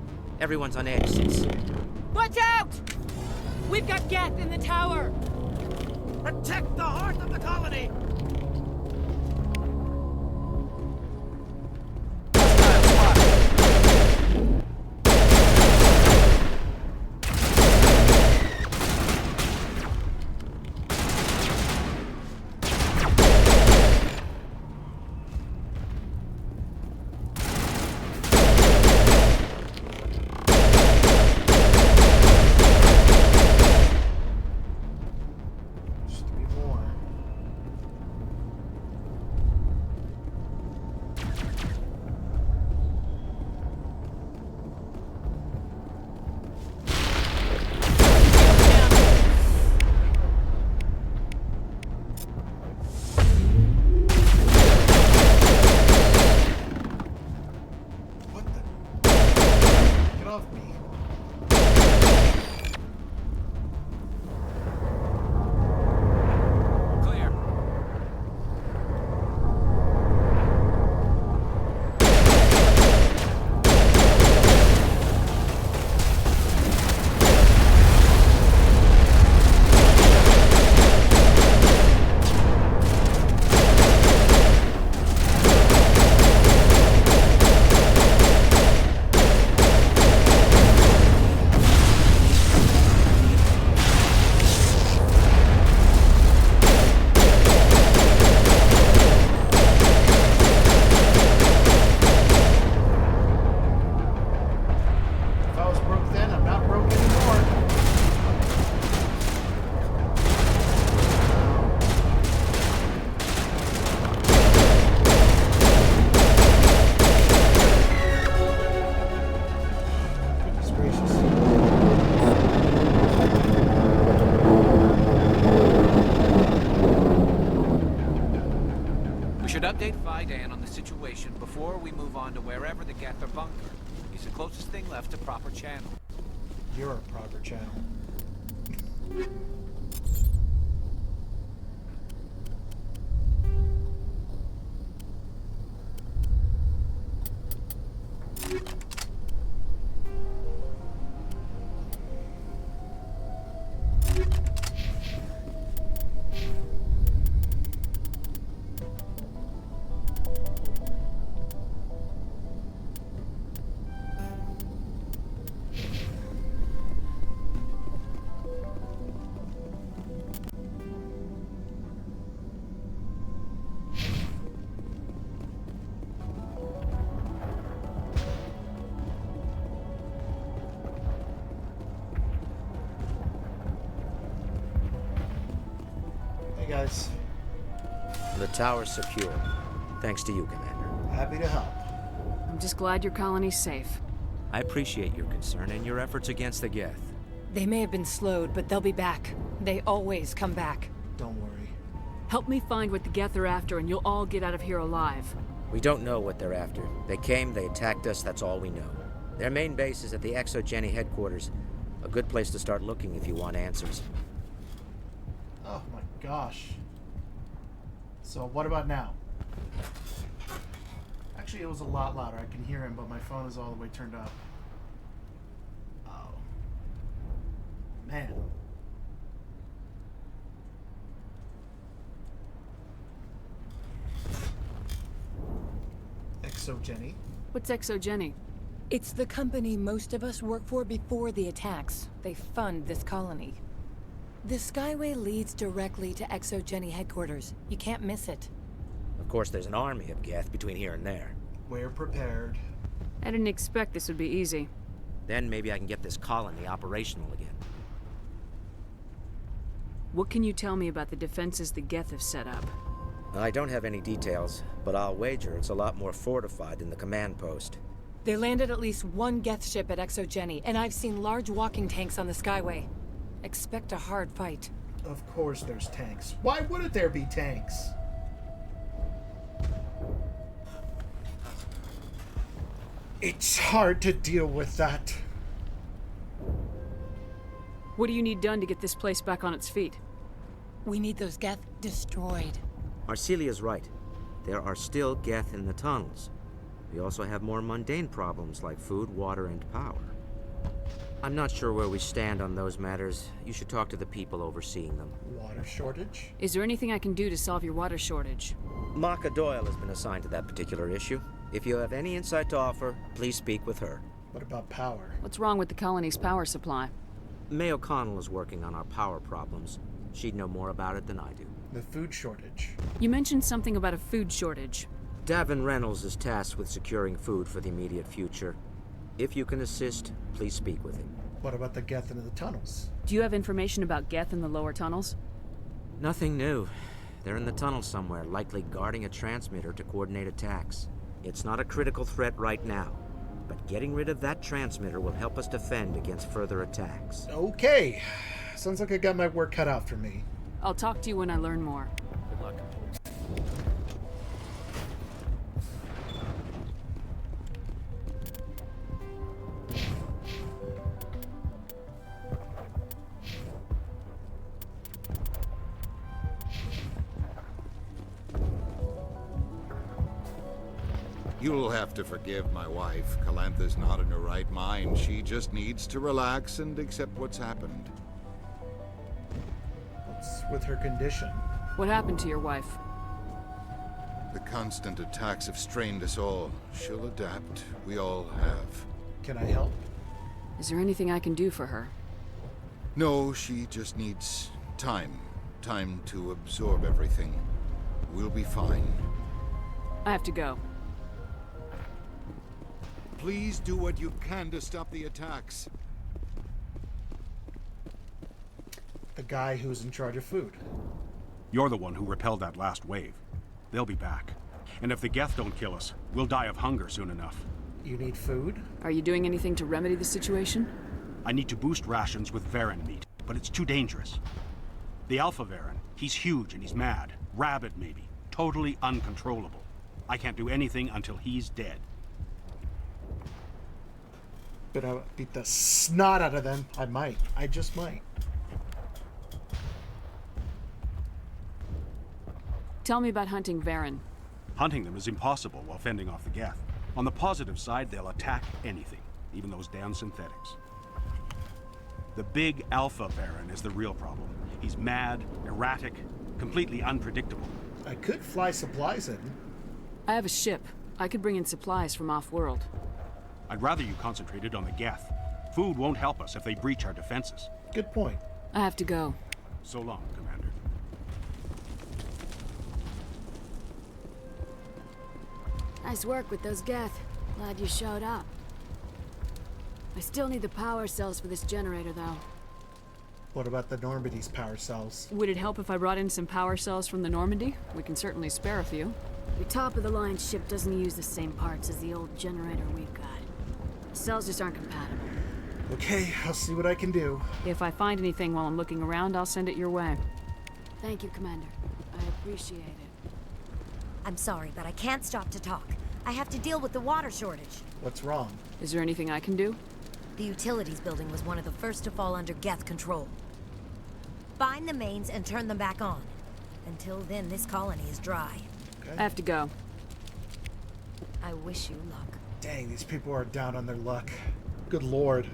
Everyone's on edge since... Watch out! We've got Geth in the tower! Protect the heart of the colony! should update Fidan on the situation before we move on to wherever the Geth are bunkered. He's the closest thing left to proper channel. You're a proper channel. Guys. The tower's secure. Thanks to you, Commander. Happy to help. I'm just glad your colony's safe. I appreciate your concern and your efforts against the Geth. They may have been slowed, but they'll be back. They always come back. Don't worry. Help me find what the Geth are after, and you'll all get out of here alive. We don't know what they're after. They came, they attacked us, that's all we know. Their main base is at the ExoGeni headquarters. A good place to start looking if you want answers. Oh my gosh. So what about now? Actually, it was a lot louder. I can hear him, but my phone is all the way turned up. Oh. Man. ExoGeni? What's ExoGeni? It's the company most of us work for before the attacks. They fund this colony. The Skyway leads directly to ExoGeni headquarters. You can't miss it. Of course, there's an army of Geth between here and there. We're prepared. I didn't expect this would be easy. Then maybe I can get this colony operational again. What can you tell me about the defenses the Geth have set up? I don't have any details, but I'll wager it's a lot more fortified than the command post. They landed at least one Geth ship at ExoGeni, and I've seen large walking tanks on the Skyway. Expect a hard fight. Of course there's tanks. Why wouldn't there be tanks? It's hard to deal with that. What do you need done to get this place back on its feet? We need those Geth destroyed. Arcelia's right. There are still Geth in the tunnels. We also have more mundane problems like food, water, and power. I'm not sure where we stand on those matters. You should talk to the people overseeing them. Water shortage? Is there anything I can do to solve your water shortage? Maka Doyle has been assigned to that particular issue. If you have any insight to offer, please speak with her. What about power? What's wrong with the colony's power supply? May O'Connell is working on our power problems. She'd know more about it than I do. The food shortage. You mentioned something about a food shortage. Davin Reynolds is tasked with securing food for the immediate future. If you can assist, please speak with him. What about the Geth into the tunnels? Do you have information about Geth in the lower tunnels? Nothing new. They're in the tunnel somewhere, likely guarding a transmitter to coordinate attacks. It's not a critical threat right now, but getting rid of that transmitter will help us defend against further attacks. Okay. Sounds like I got my work cut out for me. I'll talk to you when I learn more. Good luck. You'll have to forgive my wife. Calantha's not in her right mind. She just needs to relax and accept what's happened. What's with her condition? What happened to your wife? The constant attacks have strained us all. She'll adapt. We all have. Can I help? Is there anything I can do for her? No, she just needs time. Time to absorb everything. We'll be fine. I have to go. Please do what you can to stop the attacks. The guy who's in charge of food. You're the one who repelled that last wave. They'll be back. And if the Geth don't kill us, we'll die of hunger soon enough. You need food? Are you doing anything to remedy the situation? I need to boost rations with Varen meat, but it's too dangerous. The Alpha Varen, he's huge and he's mad. Rabid, maybe. Totally uncontrollable. I can't do anything until he's dead. But I beat the snot out of them. I might. I just might. Tell me about hunting Varen. Hunting them is impossible while fending off the Geth. On the positive side, they'll attack anything, even those damn synthetics. The big Alpha Varen is the real problem. He's mad, erratic, completely unpredictable. I could fly supplies in. I have a ship. I could bring in supplies from off-world. I'd rather you concentrated on the Geth. Food won't help us if they breach our defenses. Good point. I have to go. So long, Commander. Nice work with those Geth. Glad you showed up. I still need the power cells for this generator, though. What about the Normandy's power cells? Would it help if I brought in some power cells from the Normandy? We can certainly spare a few. Your top-of-the-line ship doesn't use the same parts as the old generator we've got. The cells just aren't compatible. Okay, I'll see what I can do. If I find anything while I'm looking around, I'll send it your way. Thank you, Commander. I appreciate it. I'm sorry, but I can't stop to talk. I have to deal with the water shortage. What's wrong? Is there anything I can do? The utilities building was one of the first to fall under Geth control. Find the mains and turn them back on. Until then, this colony is dry. Okay. I have to go. I wish you luck. Dang, these people are down on their luck. Good lord.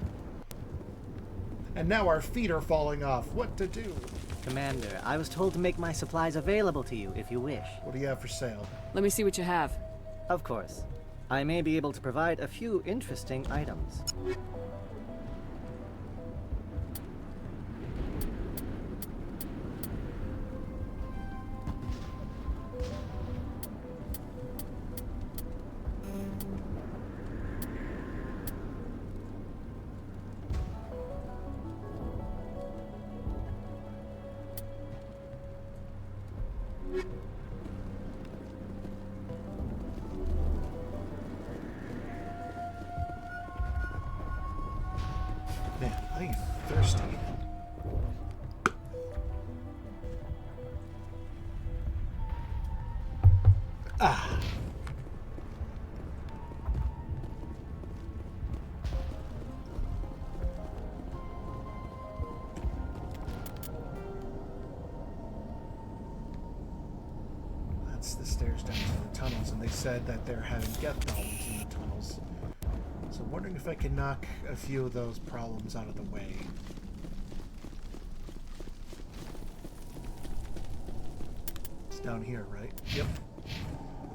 And now our feet are falling off. What to do? Commander, I was told to make my supplies available to you if you wish. What do you have for sale? Let me see what you have. Of course. I may be able to provide a few interesting items. Man, I am thirsty. Ah. That's the stairs down to the tunnels, and they said that they're having Geth problems in the tunnels. So I'm wondering if I can knock a few of those problems out of the way. It's down here, right? Yep.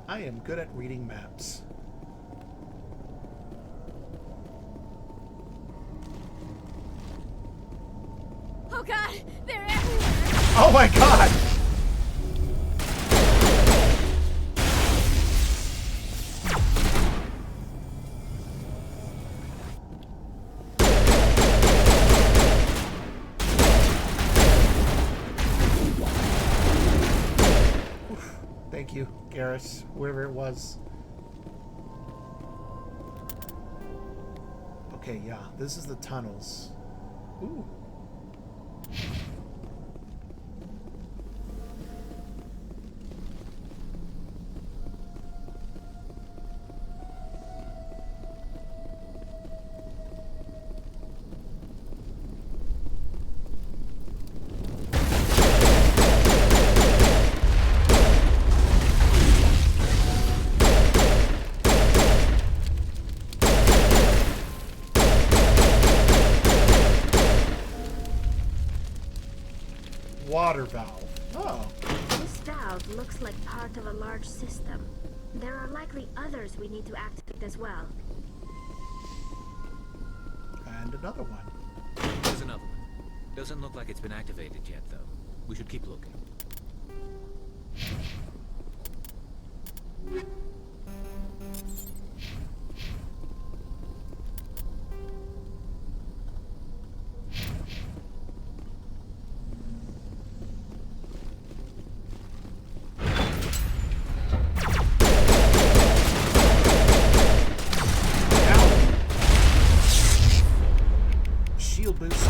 I am good at reading maps. Oh god, they're everywhere! Oh my god! Thank you, Garrus, whoever it was. Okay, yeah, this is the tunnels. Ooh. Water valve. Oh. This valve looks like part of a large system. There are likely others we need to activate as well. And another one. There's another one. Doesn't look like it's been activated yet, though. We should keep looking. Shield boost.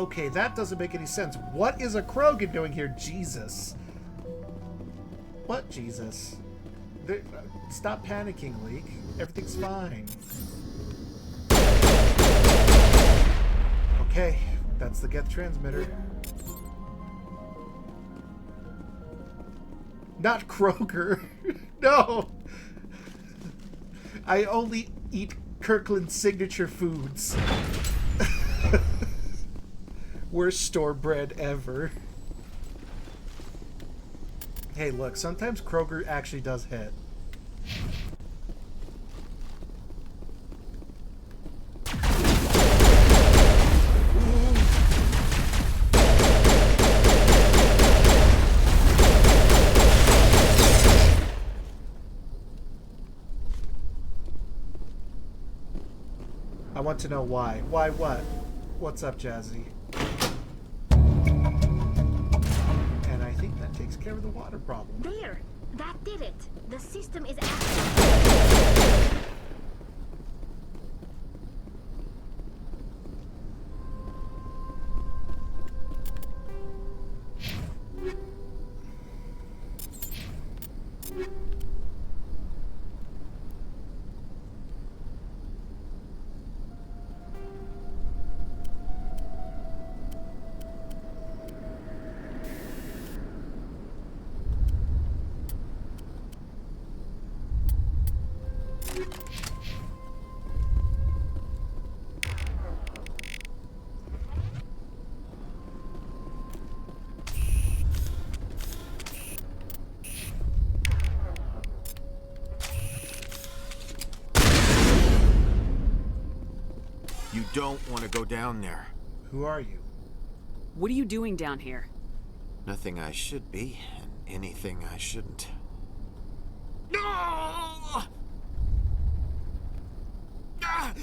Okay, that doesn't make any sense. What is a Krogan doing here? Jesus. What Jesus? Stop panicking, Leek. Everything's fine. Okay, that's the Geth transmitter. Not Kroger. No. I only eat Kirkland's signature foods. Worst store bread ever. Hey, look, sometimes Kroger actually does hit. I want to know why. Why what? What's up, Jazzy? And I think that takes care of the water problem. There! That did it! The system is active. You don't want to go down there. Who are you? What are you doing down here? Nothing I should be, and anything I shouldn't. No! That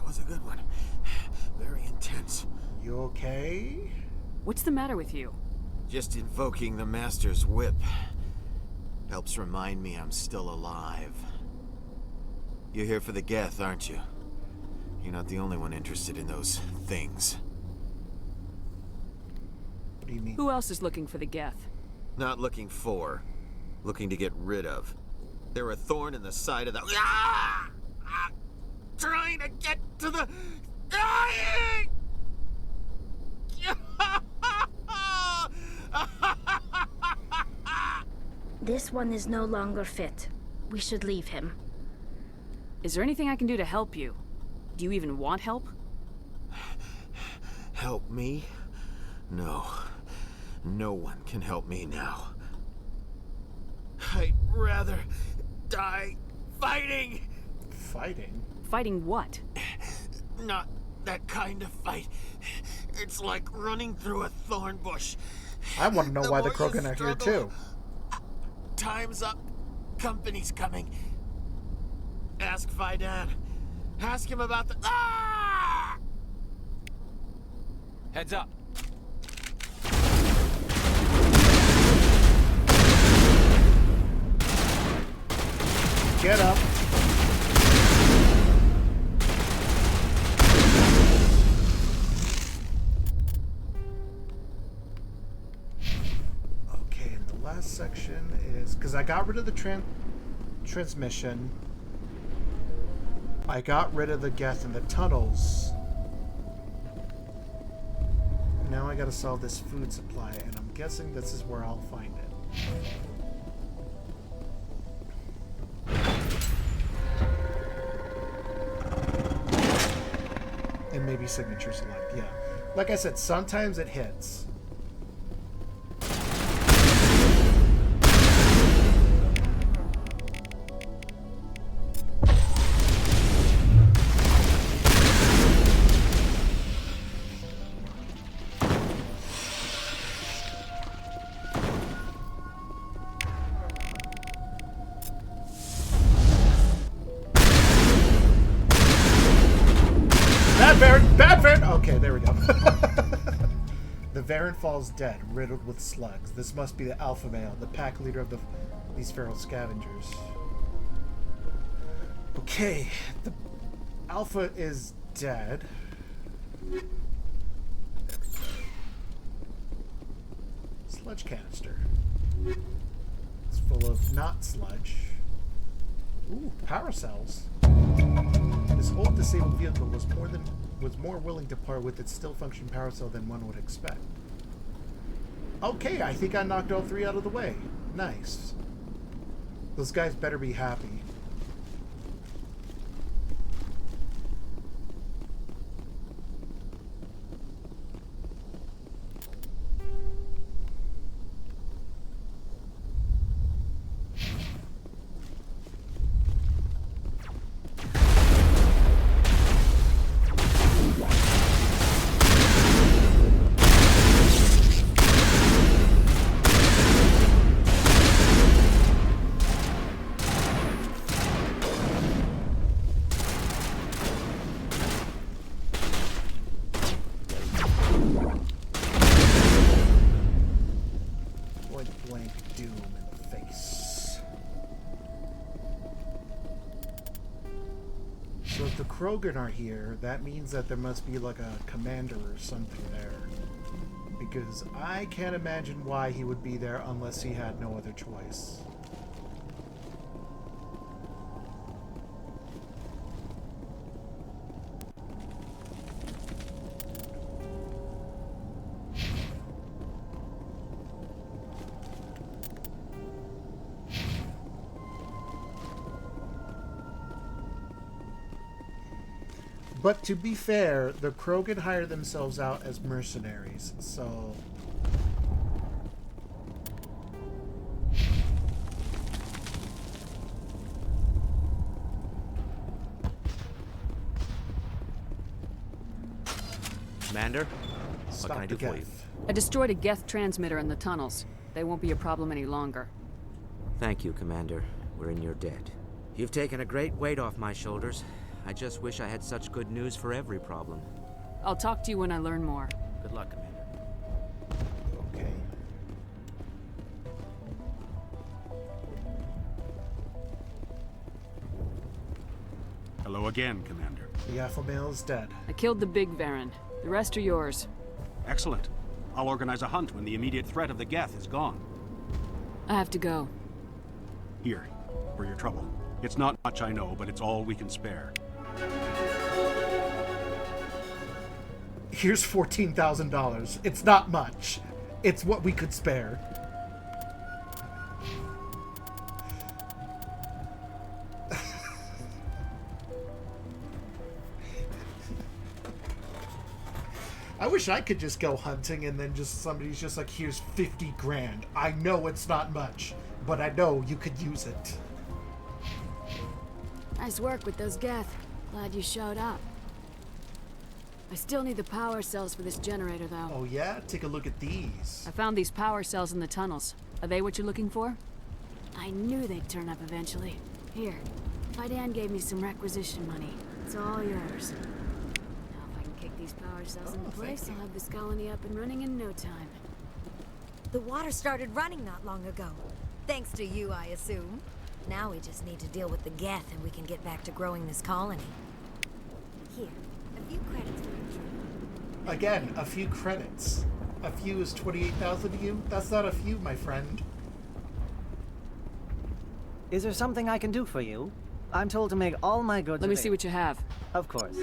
was a good one. Very intense. You okay? What's the matter with you? Just invoking the Master's whip. Helps remind me I'm still alive. You're here for the Geth, aren't you? You're not the only one interested in those things. What do you mean? Who else is looking for the Geth? Not looking for. Looking to get rid of. They're a thorn in the side of the... Ah! Ah! Trying to get to the... Dying! This one is no longer fit. We should leave him. Is there anything I can do to help you? Do you even want help? Help me? No. No one can help me now. I'd rather die fighting! Fighting? Fighting what? Not that kind of fight. It's like running through a thorn bush. I want to know why the Krogan are here too. Time's up. Company's coming. Ask Vidan. Ask him about the... Ah! Heads up. Get up. Okay, and the last section is... Because I got rid of the transmission. I got rid of the Geth in the tunnels. Now I gotta solve this food supply, and I'm guessing this is where I'll find it. And maybe signature select, yeah. Like I said, sometimes it hits. Okay, there we go. The Varen falls dead, riddled with slugs. This must be the Alpha Male, the pack leader of these feral scavengers. Okay, the Alpha is dead. sludge canister. It's full of not sludge. Ooh, power cells. This old disabled vehicle was more willing to part with its still functioning power cell than one would expect. Okay, I think I knocked all three out of the way. Nice. Those guys better be happy. Krogan are here, that means that there must be like a commander or something there. Because I can't imagine why he would be there unless he had no other choice. But to be fair, the Krogan hire themselves out as mercenaries, so... Commander, what can I do for you? I destroyed a Geth transmitter in the tunnels. They won't be a problem any longer. Thank you, Commander. We're in your debt. You've taken a great weight off my shoulders. I just wish I had such good news for every problem. I'll talk to you when I learn more. Good luck, Commander. Okay. Hello again, Commander. The alpha male is dead. I killed the big Varren. The rest are yours. Excellent. I'll organize a hunt when the immediate threat of the Geth is gone. I have to go. Here, for your trouble. It's not much, I know, but it's all we can spare. Here's $14,000. It's not much. It's what we could spare. I wish I could just go hunting and then just somebody's just like, here's 50 grand. I know it's not much, but I know you could use it. Nice work with those Geth. Glad you showed up. I still need the power cells for this generator, though. Oh yeah? Take a look at these. I found these power cells in the tunnels. Are they what you're looking for? I knew they'd turn up eventually. Here, Fidan gave me some requisition money. It's all yours. Now if I can kick these power cells into place, I'll have this colony up and running in no time. The water started running not long ago. Thanks to you, I assume. Now we just need to deal with the Geth and we can get back to growing this colony. Here, a few credits for your trip. Again, a few credits. A few is 28,000 to you? That's not a few, my friend. Is there something I can do for you? I'm told to make all my goods Let me see what you have. Of course.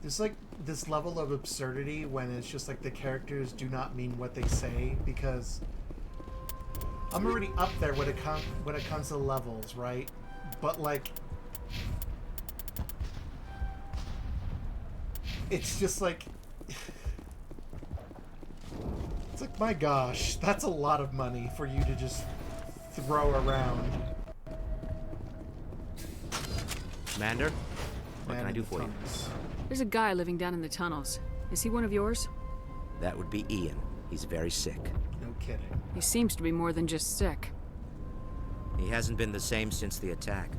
There's like this level of absurdity when it's just like the characters do not mean what they say, because I'm already up there when it comes to levels, right? But like, it's just like, it's like, my gosh, that's a lot of money for you to just throw around. Commander, what can I do for you? There's a guy living down in the tunnels. Is he one of yours? That would be Ian. He's very sick. No kidding. He seems to be more than just sick. He hasn't been the same since the attack.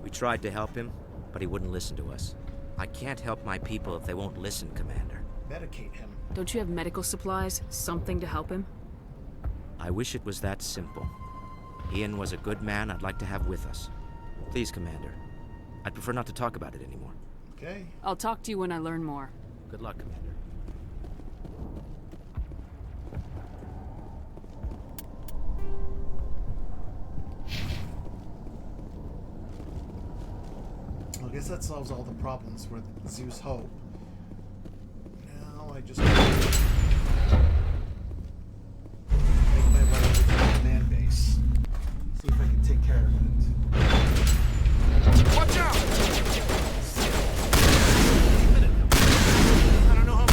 We tried to help him, but he wouldn't listen to us. I can't help my people if they won't listen, Commander. Medicate him. Don't you have medical supplies? Something to help him? I wish it was that simple. Ian was a good man I'd like to have with us. Please, Commander. I'd prefer not to talk about it anymore. Okay. I'll talk to you when I learn more. Good luck, Commander. Well, I guess that solves all the problems with Zeus Hope. Now I just make my way over to the command base. See if I can take care of it. Watch out! I don't know how.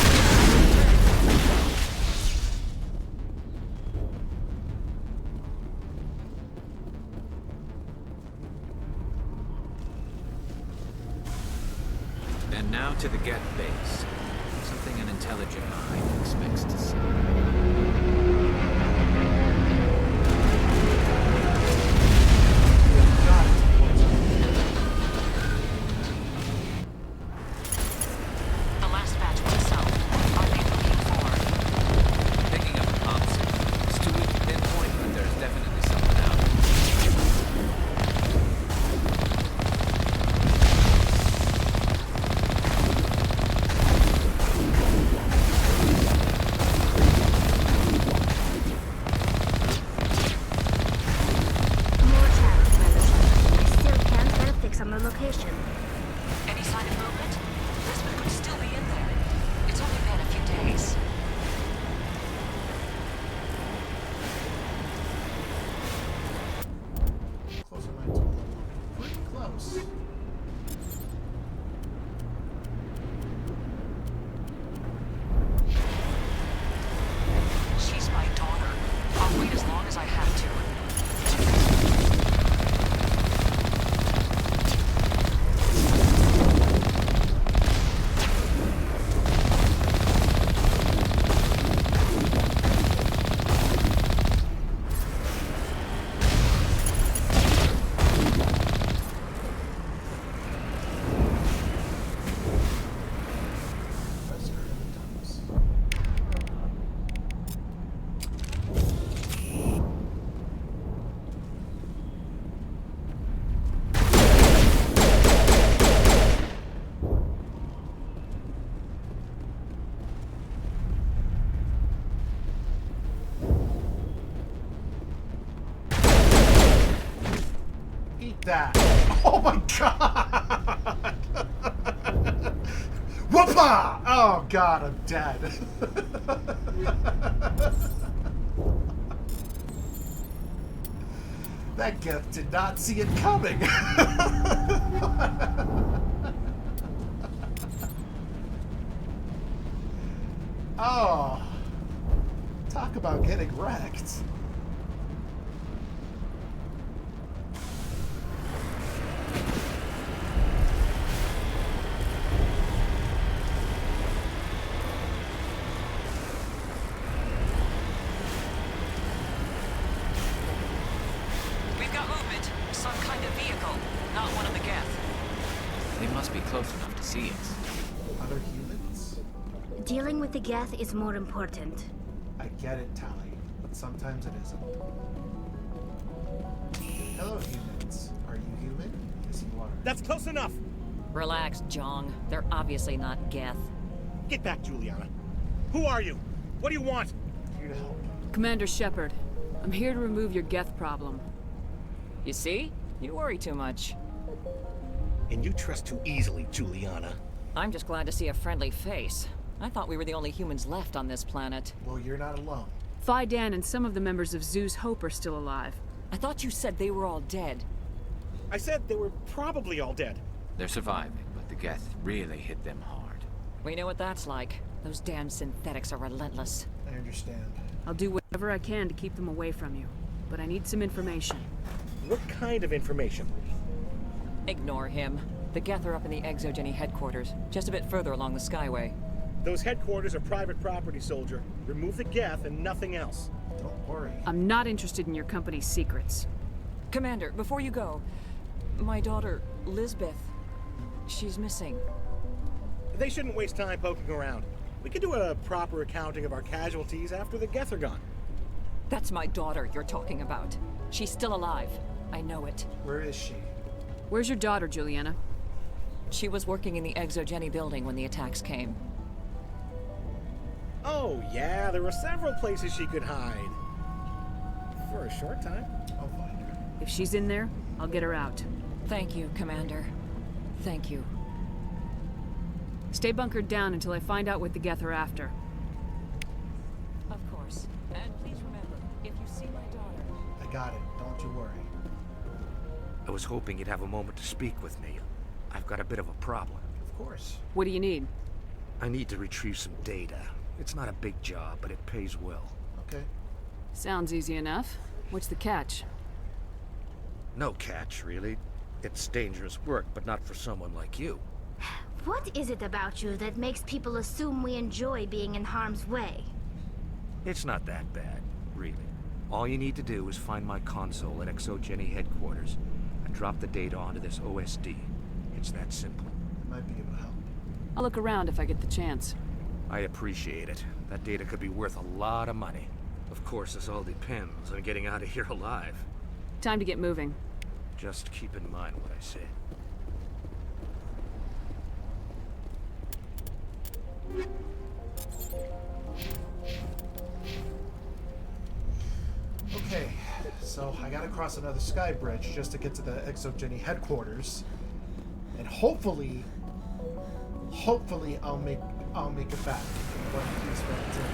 And now to the Geth base. Something an intelligent mind expects to see. The last batch went south. Are they looking for? Picking up a pop signal. It's too weak to pinpoint, but there's definitely something out there. More tracks, Commander. I still can't get a fix on the location. Any sign of movement? Lisbon could still be in there. It's only been a few days. Closer line to 11. Pretty close. She's my daughter. I'll wait as long as I have to. Eat that. Oh my god! Whoopah! Oh god, I'm dead. That Geth did not see it coming. Oh. Talk about getting wrecked. We've got movement. Some kind of vehicle. Not one of the Geth. They must be close enough to see us. Other humans? Dealing with the Geth is more important. I get it, Tally, but sometimes it isn't. Hello, humans. Are you human? Yes, you are. That's close enough. Relax, Jong. They're obviously not Geth. Get back, Juliana. Who are you? What do you want? Here to help. Commander Shepard, I'm here to remove your Geth problem. You see? You worry too much. And you trust too easily, Juliana. I'm just glad to see a friendly face. I thought we were the only humans left on this planet. Well, you're not alone. Phi Dan and some of the members of Zeus Hope are still alive. I thought you said they were all dead. I said they were probably all dead. They're surviving, but the Geth really hit them hard. We know what that's like. Those damn synthetics are relentless. I understand. I'll do whatever I can to keep them away from you, but I need some information. What kind of information? Ignore him. The Geth are up in the Exogeny headquarters, just a bit further along the Skyway. Those headquarters are private property, soldier. Remove the Geth and nothing else. Don't worry. I'm not interested in your company's secrets. Commander, before you go, my daughter, Lisbeth, she's missing. They shouldn't waste time poking around. We could do a proper accounting of our casualties after the Geth are gone. That's my daughter you're talking about. She's still alive. I know it. Where is she? Where's your daughter, Juliana? She was working in the ExoGeni building when the attacks came. Oh, yeah, there were several places she could hide. For a short time. I'll find her. If she's in there, I'll get her out. Thank you, Commander. Thank you. Stay bunkered down until I find out what the Geth are after. Of course. And please remember, if you see my daughter... I got it. Don't you worry. I was hoping you'd have a moment to speak with me. I've got a bit of a problem. Of course. What do you need? I need to retrieve some data. It's not a big job, but it pays well. Okay. Sounds easy enough. What's the catch? No catch, really. It's dangerous work, but not for someone like you. What is it about you that makes people assume we enjoy being in harm's way? It's not that bad, really. All you need to do is find my console at ExoGeni headquarters and drop the data onto this OSD. It's that simple. I might be able to help. I'll look around if I get the chance. I appreciate it. That data could be worth a lot of money. Of course, this all depends on getting out of here alive. Time to get moving. Just keep in mind what I say. Okay, so I gotta cross another sky bridge just to get to the ExoGeni headquarters, and hopefully I'll make it back. But he's relative.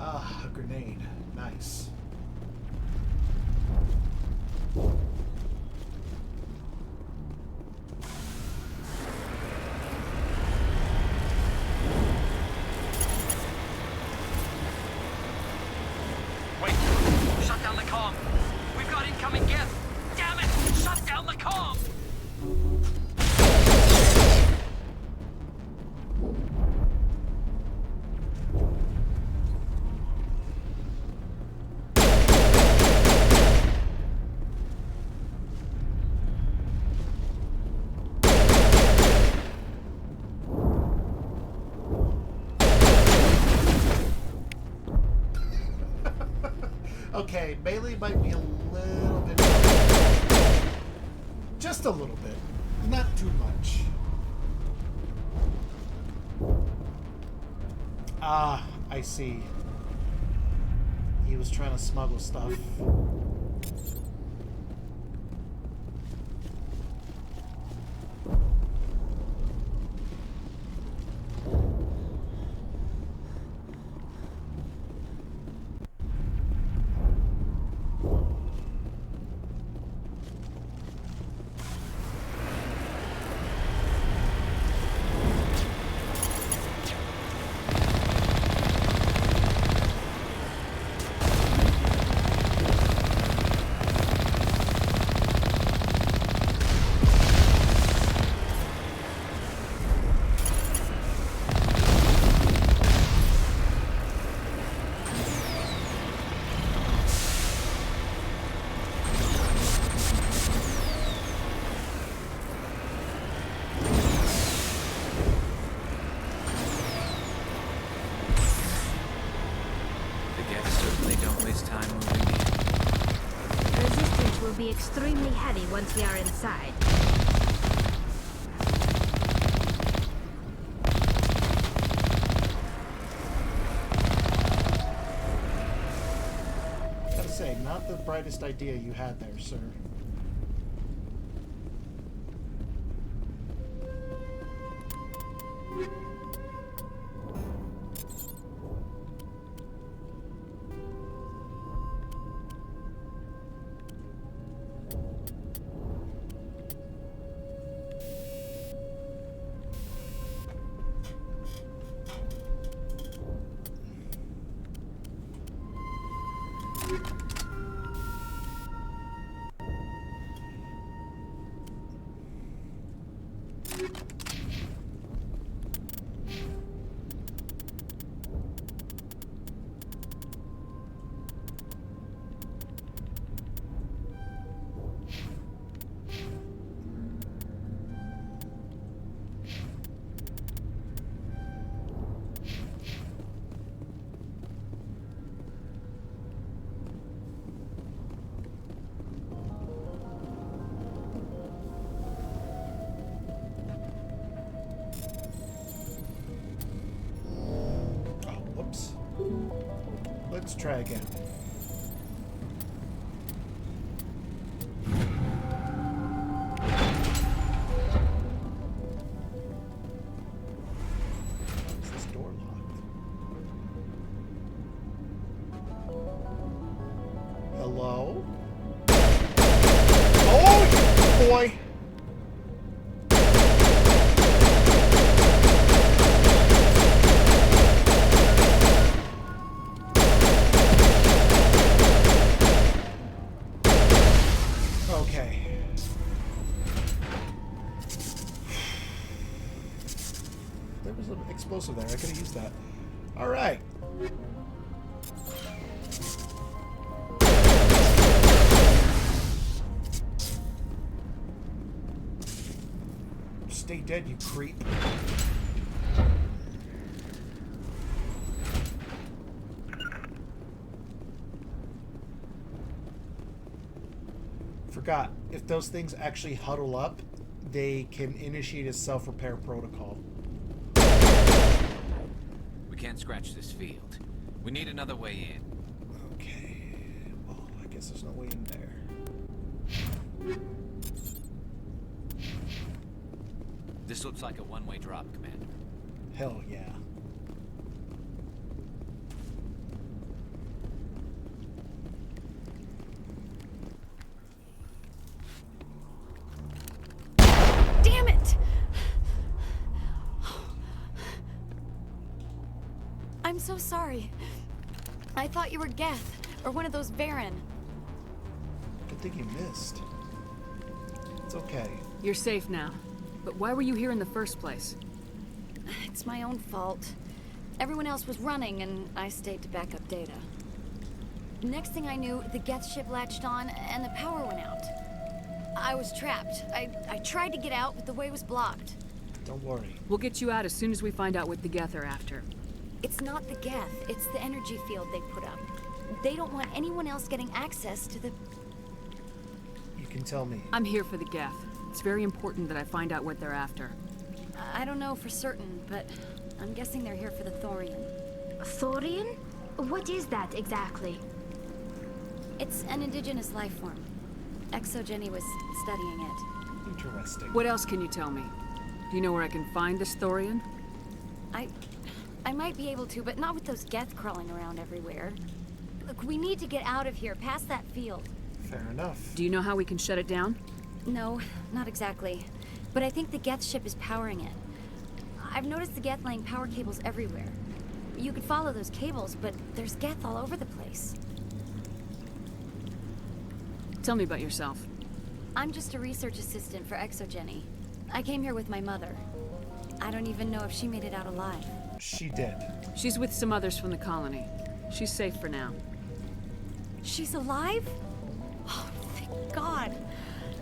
Ah, a grenade. Nice. Wait! Shut down the comm! We've got incoming Geth! Damn it! Shut down the comm! Okay, melee might be a little bit... Just a little bit. Not too much. Ah, I see. He was trying to smuggle stuff. be extremely heavy once we are inside. Gotta say, not the brightest idea you had there, sir. Let's try again. Is this door locked? Hello? Oh, boy! Explosive there. I could have used that. All right. Stay dead, you creep. Forgot. If those things actually huddle up, they can initiate a self-repair protocol. We can't scratch this field. We need another way in. Okay. Well, I guess there's no way in there. This looks like a one-way drop, Commander. Hell yeah. Damn it! I'm so sorry. I thought you were Geth, or one of those Varen. Good thing you missed. It's okay. You're safe now. But why were you here in the first place? It's my own fault. Everyone else was running, and I stayed to back up data. Next thing I knew, the Geth ship latched on, and the power went out. I was trapped. I tried to get out, but the way was blocked. Don't worry. We'll get you out as soon as we find out what the Geth are after. It's not the Geth, it's the energy field they put up. They don't want anyone else getting access to the... You can tell me. I'm here for the Geth. It's very important that I find out what they're after. I don't know for certain, but I'm guessing they're here for the Thorian. Thorian? What is that exactly? It's an indigenous life form. ExoGenny was studying it. Interesting. What else can you tell me? Do you know where I can find this Thorian? I might be able to, but not with those Geth crawling around everywhere. Look, we need to get out of here, past that field. Fair enough. Do you know how we can shut it down? No, not exactly. But I think the Geth ship is powering it. I've noticed the Geth laying power cables everywhere. You could follow those cables, but there's Geth all over the place. Tell me about yourself. I'm just a research assistant for ExoGenny. I came here with my mother. I don't even know if she made it out alive. She did. She's with some others from the colony. She's safe for now. She's alive? Oh, thank God.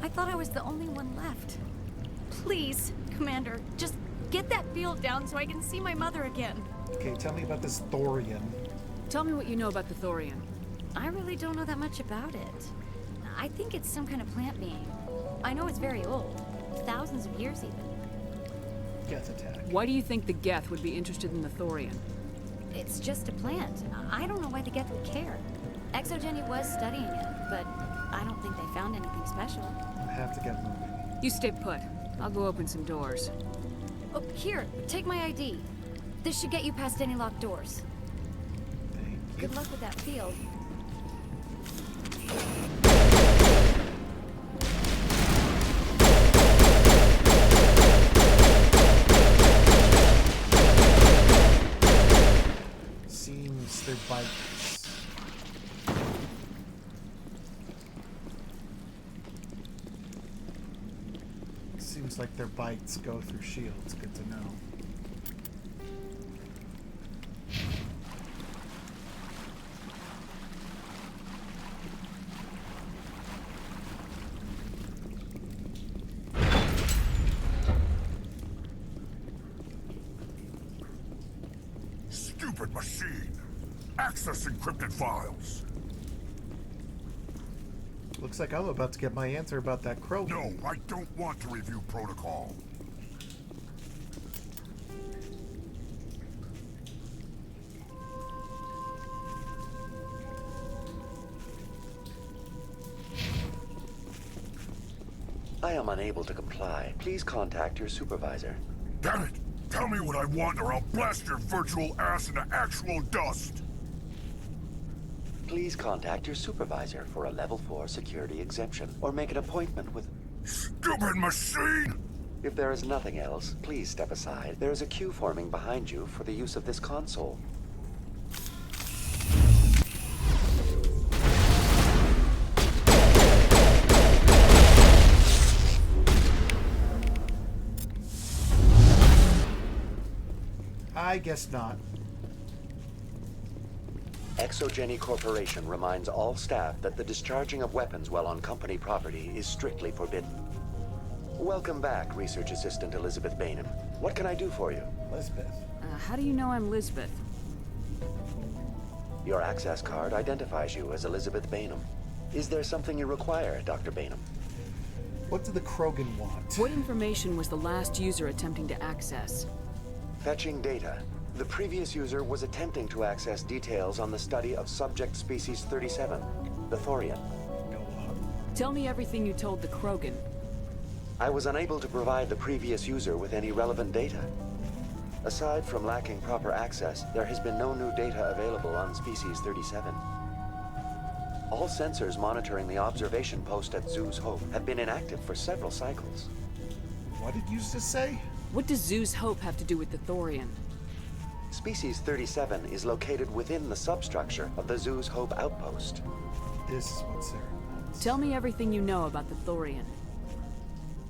I thought I was the only one left. Please, Commander, just get that field down so I can see my mother again. Okay, tell me about this Thorian. Tell me what you know about the Thorian. I really don't know that much about it. I think it's some kind of plant being. I know it's very old. Thousands of years even. Geth attack. Why do you think the Geth would be interested in the Thorian? It's just a plant. I don't know why the Geth would care. Exogeny was studying it, but I don't think they found anything special. I have to get moving. You stay put. I'll go open some doors. Oh, here, take my ID. This should get you past any locked doors. Good luck with that field. Seems they're bikers. Seems like their bites go through shields. Good to know. Stupid machine! Access encrypted files! Looks like I'm about to get my answer about that crow. No, I don't want to review protocol. I am unable to comply. Please contact your supervisor. Damn it! Tell me what I want or I'll blast your virtual ass into actual dust! Please contact your supervisor for a level 4 security exemption, or make an appointment with... Stupid machine! If there is nothing else, please step aside. There is a queue forming behind you for the use of this console. I guess not. Exogeny Corporation reminds all staff that the discharging of weapons while on company property is strictly forbidden. Welcome back, Research Assistant Elizabeth Bainham. What can I do for you? Elizabeth. How do you know I'm Lisbeth? Your access card identifies you as Elizabeth Bainham. Is there something you require, Dr. Bainham? What do the Krogan want? What information was the last user attempting to access? Fetching data. The previous user was attempting to access details on the study of subject species 37, the Thorian. Tell me everything you told the Krogan. I was unable to provide the previous user with any relevant data. Aside from lacking proper access, there has been no new data available on species 37. All sensors monitoring the observation post at Zoo's Hope have been inactive for several cycles. What did you just say? What does Zoo's Hope have to do with the Thorian? Species 37 is located within the substructure of the Zoo's Hope outpost. This is what Sarah wants. Tell me everything you know about the Thorian.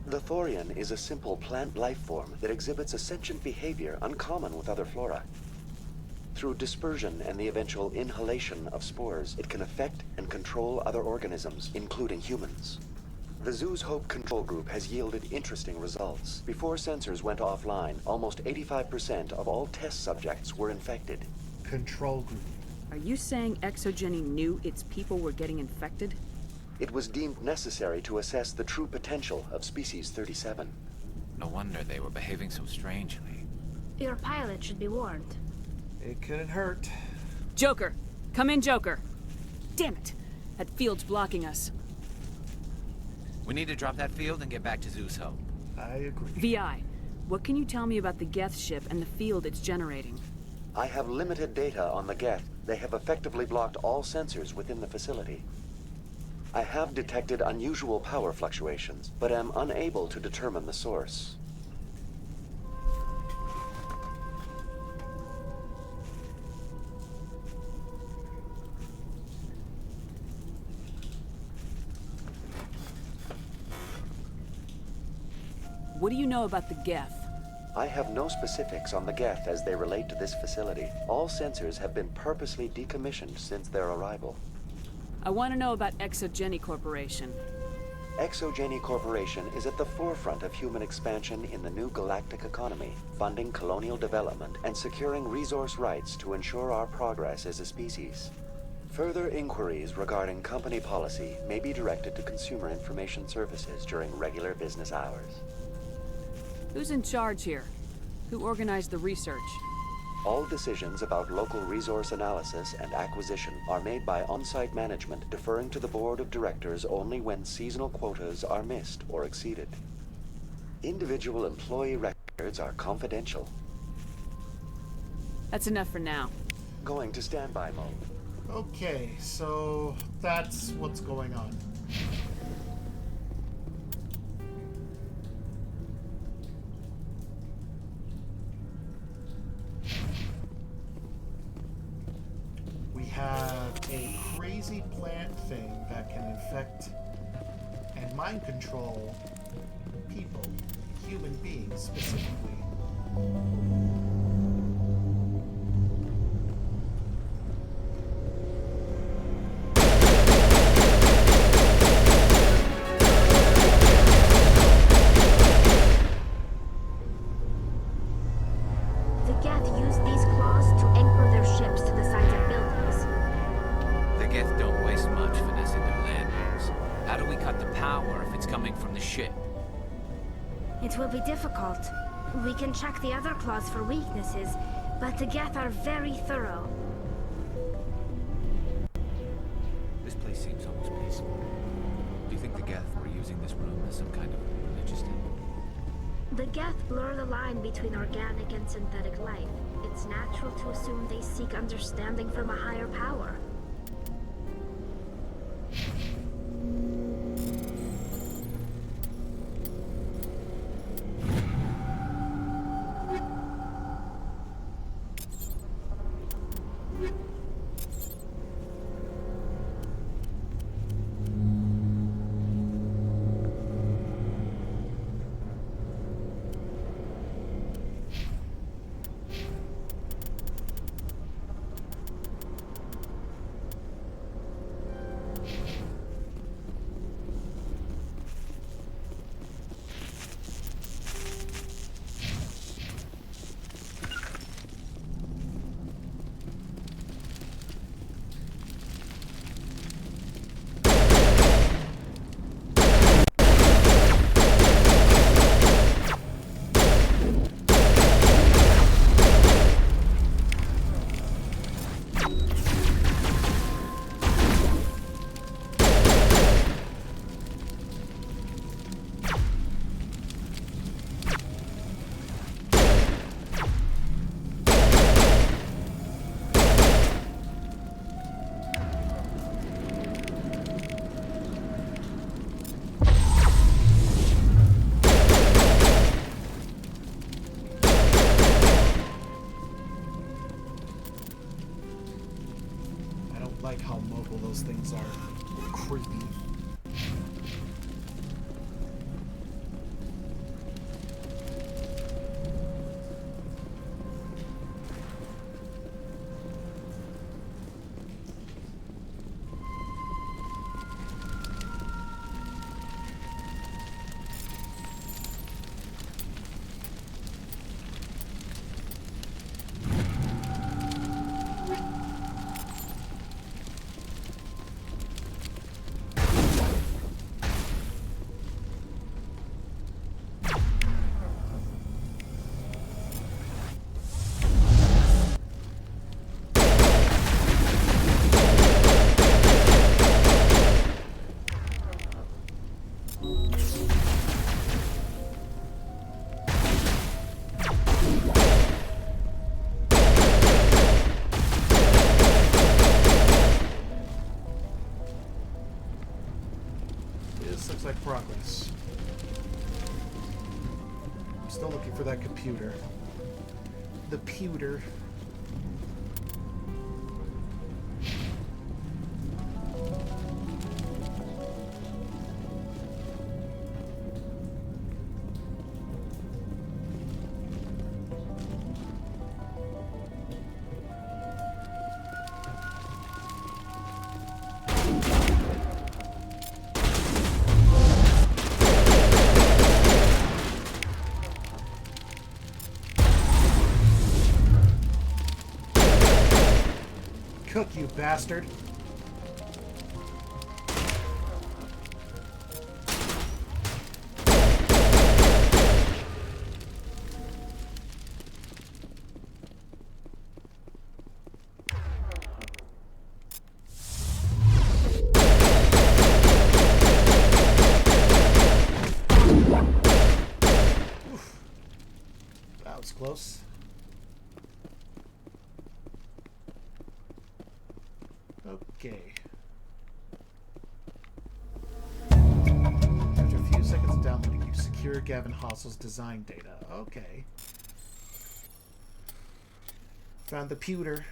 The Thorian is a simple plant life form that exhibits a sentient behavior uncommon with other flora. Through dispersion and the eventual inhalation of spores, it can affect and control other organisms, including humans. The Zoo's Hope control group has yielded interesting results. Before sensors went offline, almost 85% of all test subjects were infected. Control group. Are you saying Exogeny knew its people were getting infected? It was deemed necessary to assess the true potential of species 37. No wonder they were behaving so strangely. Your pilot should be warned. It couldn't hurt. Joker! Come in, Joker! Damn it! That field's blocking us. We need to drop that field and get back to Zoo's Hope. I agree. VI, what can you tell me about the Geth ship and the field it's generating? I have limited data on the Geth. They have effectively blocked all sensors within the facility. I have detected unusual power fluctuations, but am unable to determine the source. What do you know about the Geth? I have no specifics on the Geth as they relate to this facility. All sensors have been purposely decommissioned since their arrival. I want to know about Exogeny Corporation. Exogeny Corporation is at the forefront of human expansion in the new galactic economy, funding colonial development and securing resource rights to ensure our progress as a species. Further inquiries regarding company policy may be directed to Consumer Information Services during regular business hours. Who's in charge here? Who organized the research? All decisions about local resource analysis and acquisition are made by on-site management, deferring to the board of directors only when seasonal quotas are missed or exceeded. Individual employee records are confidential. That's enough for now. Going to standby mode. Okay, so that's what's going on. We have a crazy plant thing that can infect and mind control people, human beings specifically. The Geth use these claws to anchor their ships to the sides of buildings. The Geth don't waste much finessing their landings. How do we cut the power if it's coming from the ship? It will be difficult. We can check the other claws for weaknesses, but the Geth are very thorough. This place seems almost peaceful. Do you think the Geth were using this room as some kind of religious temple? The Geth blur the line between organic and synthetic life. It's natural to assume they seek understanding from a higher power. Like how mobile those things are. Creepy. Looks like progress. I'm still looking for that computer. The pewter. Cook, you bastard. Okay. After a few seconds of downloading, you secure Gavin Hossel's design data. Okay. Found the pewter.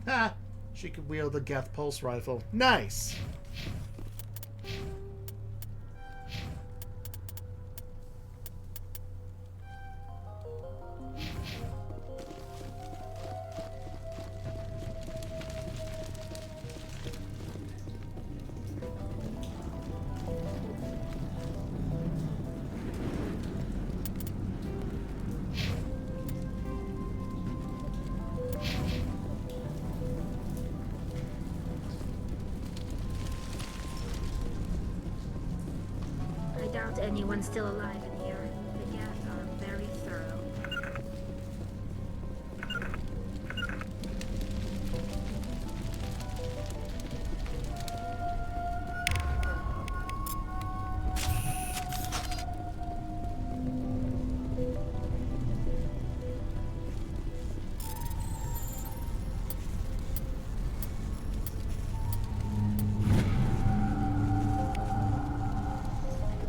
Ha! She could wield the Geth pulse rifle. Nice! I doubt anyone's still alive in here. The Geth are very thorough.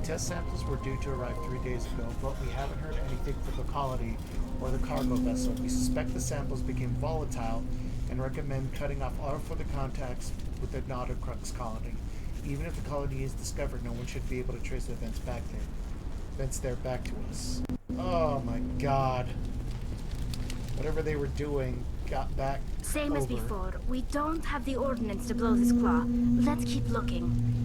Test samples were due to arrive 3 days ago, but we haven't heard anything from the colony or the cargo vessel. We suspect the samples became volatile and recommend cutting off all further contacts with the Nauticrux colony. Even if the colony is discovered, no one should be able to trace the events back to us. Oh my god. Whatever they were doing got back Same as over. before. We don't have the ordnance to blow this claw. Let's keep looking.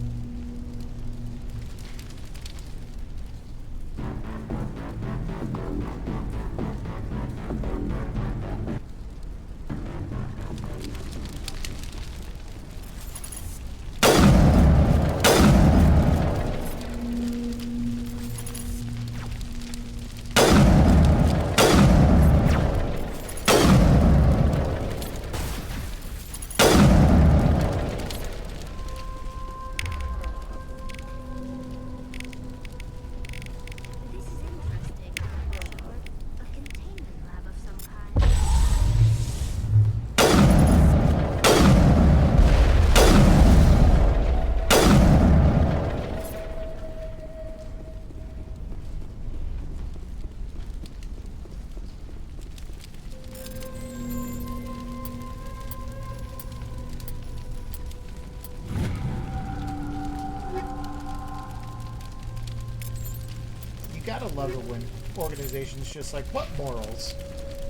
Gotta love it when organizations just like, what morals?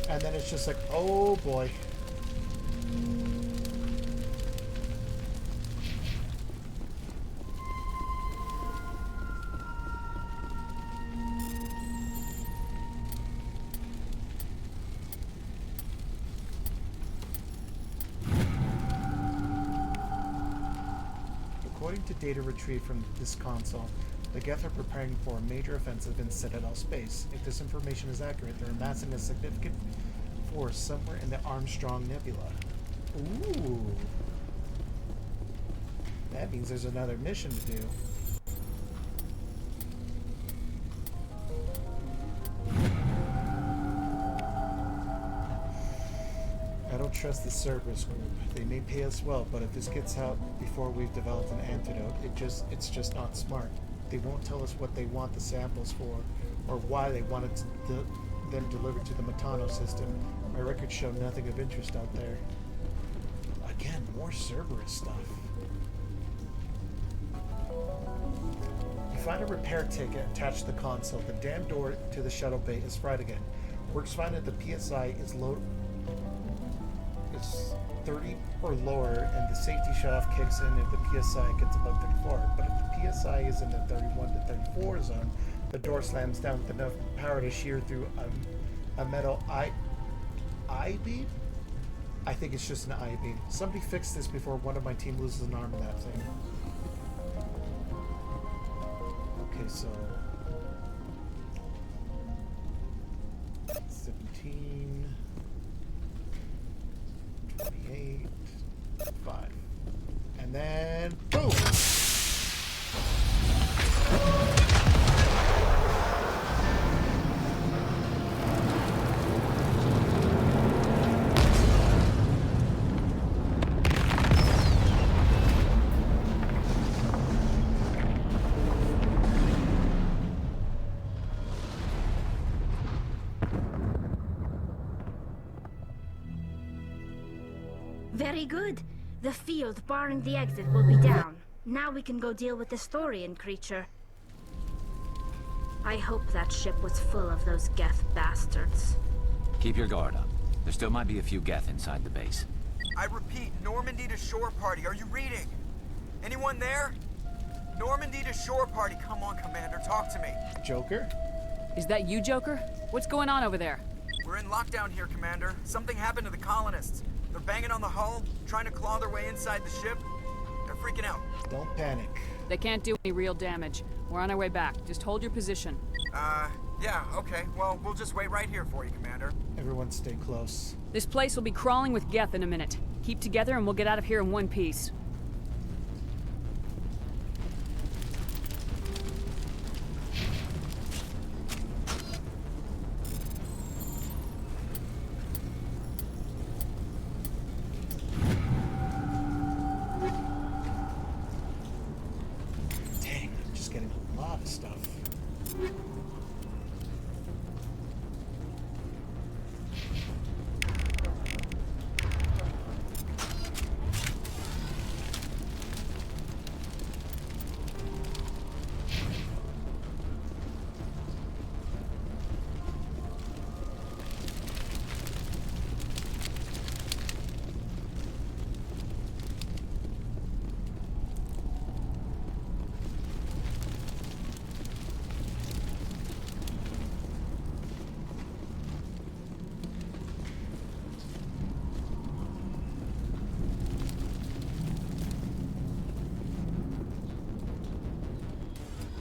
And then it's just like, oh boy. According to data retrieved from this console, the Geth are preparing for a major offensive in Citadel space. If this information is accurate, they're amassing a significant force somewhere in the Armstrong Nebula. Ooh. That means there's another mission to do. don't trust the Cerberus group. They may pay us well, but if this gets out before we've developed an antidote, it's just not smart. They won't tell us what they want the samples for, or why they want it them delivered to the Matano system. My records show nothing of interest out there. Again, more Cerberus stuff. You find a repair ticket attached to the console. The damn door to the shuttle bay is fried again. Works fine if the PSI is low. It's 30 or lower, and the safety shutoff kicks in if the PSI gets above 34. But if the PSI is in the 31 to 34 zone, the door slams down with enough power to shear through a metal I-beam? I think it's just an I-beam. Somebody fix this before one of my team loses an arm in that thing. Okay, so 17, 28, 5. And then boom! Very good. The field barring the exit will be down. Now we can go deal with this Thorian creature. I hope that ship was full of those Geth bastards. Keep your guard up. There still might be a few Geth inside the base. I repeat, Normandy to shore party. Are you reading? Anyone there? Normandy to shore party. Come on, Commander. Talk to me. Joker? Is that you, Joker? What's going on over there? We're in lockdown here, Commander. Something happened to the colonists. They're banging on the hull, trying to claw their way inside the ship. They're freaking out. Don't panic. They can't do any real damage. We're on our way back. Just hold your position. Yeah, okay. Well, we'll just wait right here for you, Commander. Everyone stay close. This place will be crawling with Geth in a minute. Keep together and we'll get out of here in one piece.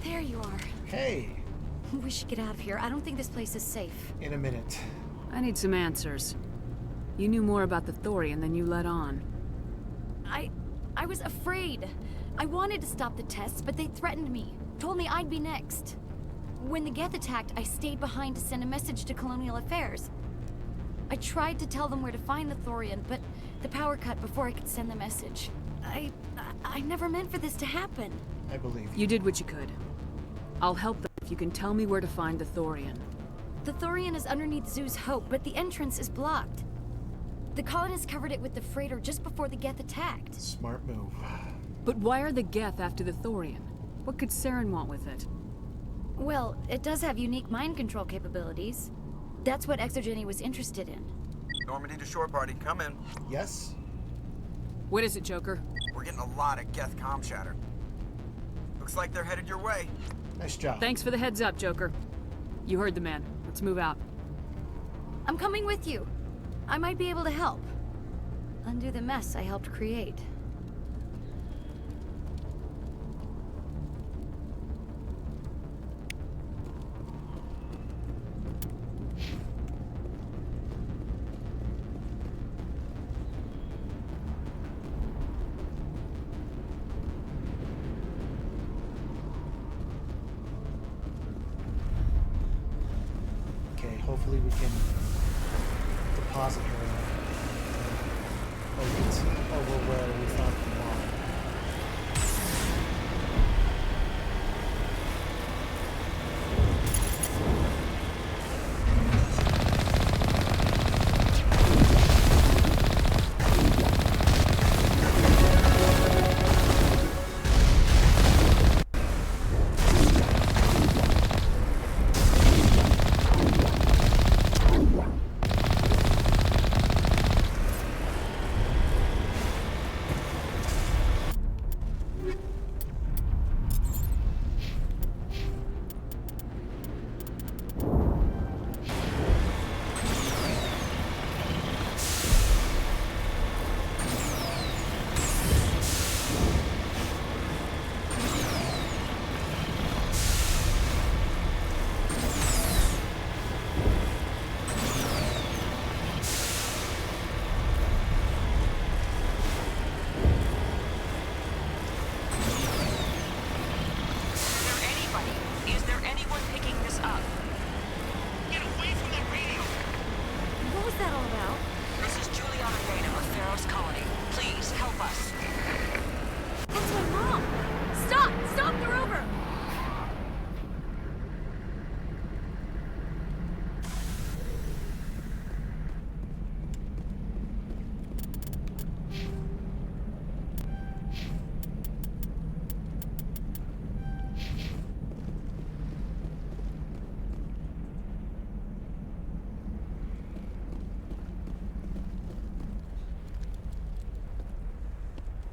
There you are. Hey! We should get out of here. I don't think this place is safe. In a minute. I need some answers. You knew more about the Thorian than you let on. I was afraid. I wanted to stop the tests, but they threatened me. Told me I'd be next. When the Geth attacked, I stayed behind to send a message to Colonial Affairs. I tried to tell them where to find the Thorian, but the power cut before I could send the message. I never meant for this to happen. I believe you did what you could. I'll help them if you can tell me where to find the Thorian. The Thorian is underneath Zoo's Hope, but the entrance is blocked. The colonists covered it with the freighter just before the Geth attacked. Smart move. But why are the Geth after the Thorian? What could Saren want with it? Well, it does have unique mind control capabilities. That's what Exogeny was interested in. Normandy to shore party, come in. Yes? What is it, Joker? We're getting a lot of Geth comm chatter. Looks like they're headed your way. Nice job. Thanks for the heads up, Joker. You heard the man. Let's move out. I'm coming with you. I might be able to help. Undo the mess I helped create. Okay, hopefully we can deposit her. opens over where we found the bomb.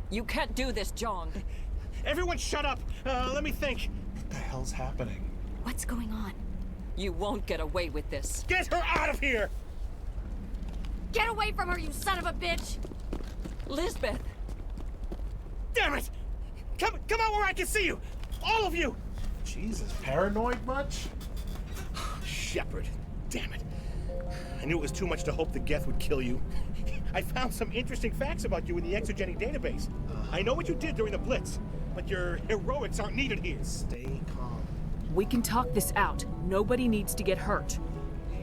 You can't do this, Jong. Everyone shut up! Let me think. What the hell's happening? What's going on? You won't get away with this. Get her out of here! Get away from her, you son of a bitch! Lisbeth! Damn it! Come out where I can see you! All of you! Jesus, paranoid much? Shepard, damn it. I knew it was too much to hope the Geth would kill you. I found some interesting facts about you in the Exogeny database. I know what you did during the Blitz, but your heroics aren't needed here. Stay calm. We can talk this out. Nobody needs to get hurt.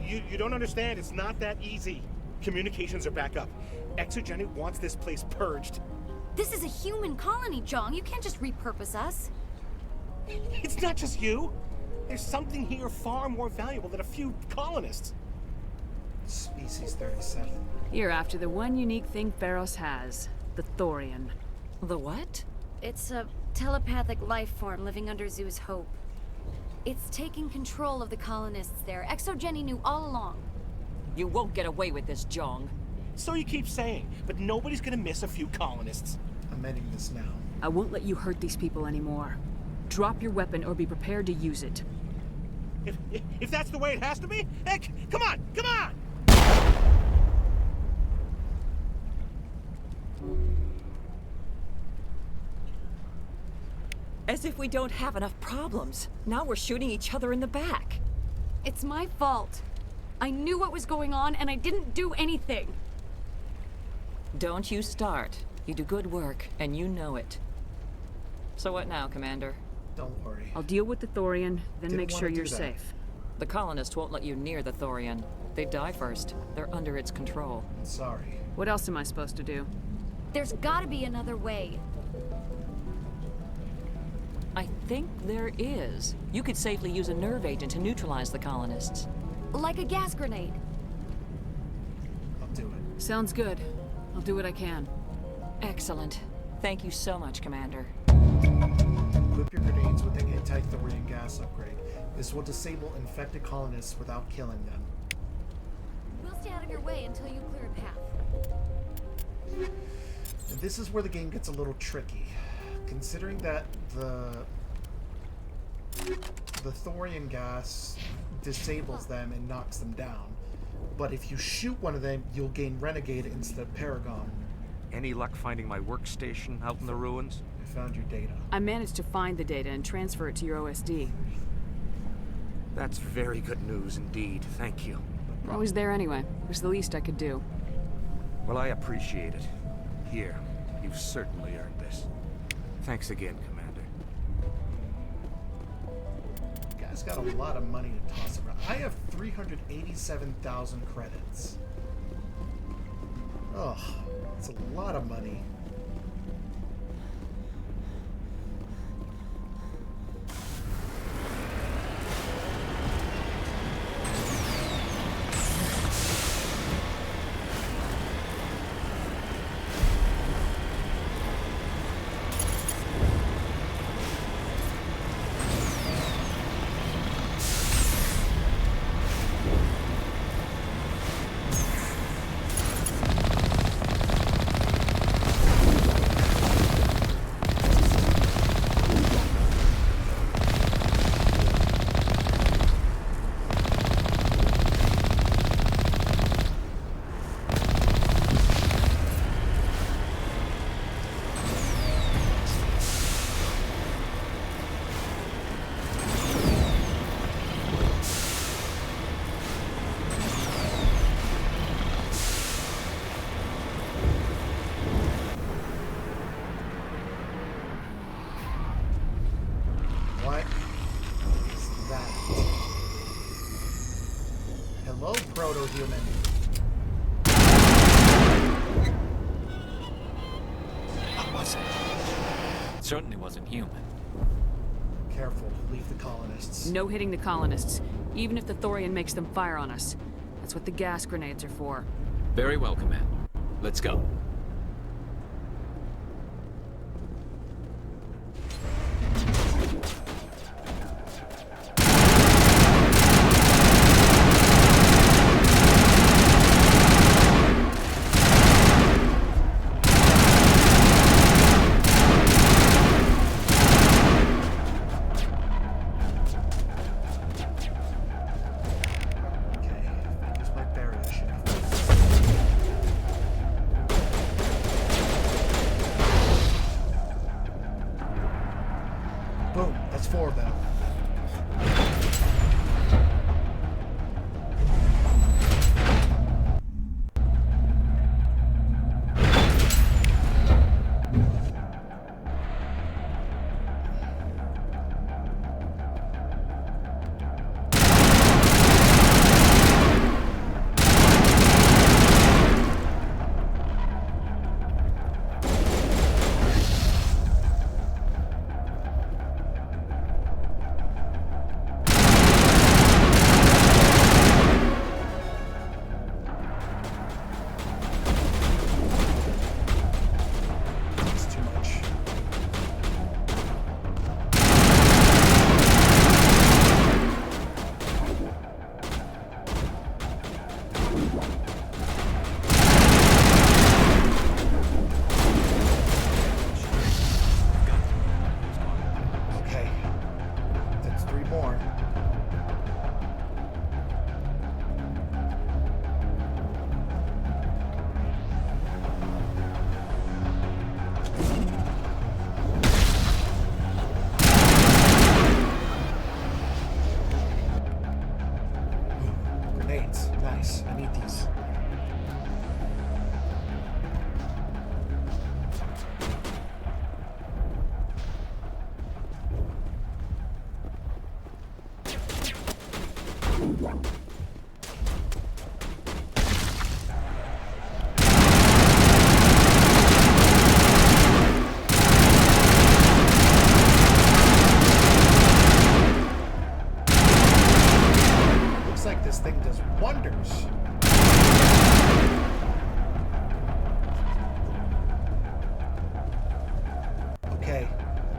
You don't understand. It's not that easy. Communications are back up. Exogeny wants this place purged. This is a human colony, Jong. You can't just repurpose us. It's not just you. There's something here far more valuable than a few colonists. Species 37. You're after the one unique thing Pharos has, the Thorian. The what? It's a telepathic life form living under Zoo's hope. It's taking control of the colonists there. Exogeny knew all along. You won't get away with this, Jong. So you keep saying, but nobody's gonna miss a few colonists. I'm ending this now. I won't let you hurt these people anymore. Drop your weapon or be prepared to use it. If that's the way it has to be, heck, come on, come on! As if we don't have enough problems. Now we're shooting each other in the back. It's my fault. I knew what was going on and I didn't do anything. Don't you start. You do good work, and you know it. So what now, Commander? Don't worry. I'll deal with the Thorian, then Didn't make sure wanna you're do that. safe. The colonists won't let you near the Thorian. They die first. They're under its control. Sorry. What else am I supposed to do? There's gotta be another way. I think there is. You could safely use a nerve agent to neutralize the colonists. Like a gas grenade. I'll do it. Sounds good. I'll do what I can. Excellent. Thank you so much, Commander. Equip your grenades with the anti-thorium gas upgrade. This will disable infected colonists without killing them. We'll stay out of your way until you clear a path. And this is where the game gets a little tricky. Considering that the thorium gas disables them and knocks them down. But if you shoot one of them, you'll gain Renegade instead of Paragon. Any luck finding my workstation out in the ruins? I found your data. I managed to find the data and transfer it to your OSD. That's very good news indeed. Thank you. I was there anyway. It was the least I could do. Well, I appreciate it. Here, you've certainly earned this. Thanks again, Commander. You guys got a lot of money to toss around. I have 387,000 credits. Oh, that's a lot of money. Proto-human. What was it? It certainly wasn't human. Careful, leave the colonists. No hitting the colonists, even if the Thorian makes them fire on us. That's what the gas grenades are for. Very well, Commander. Let's go.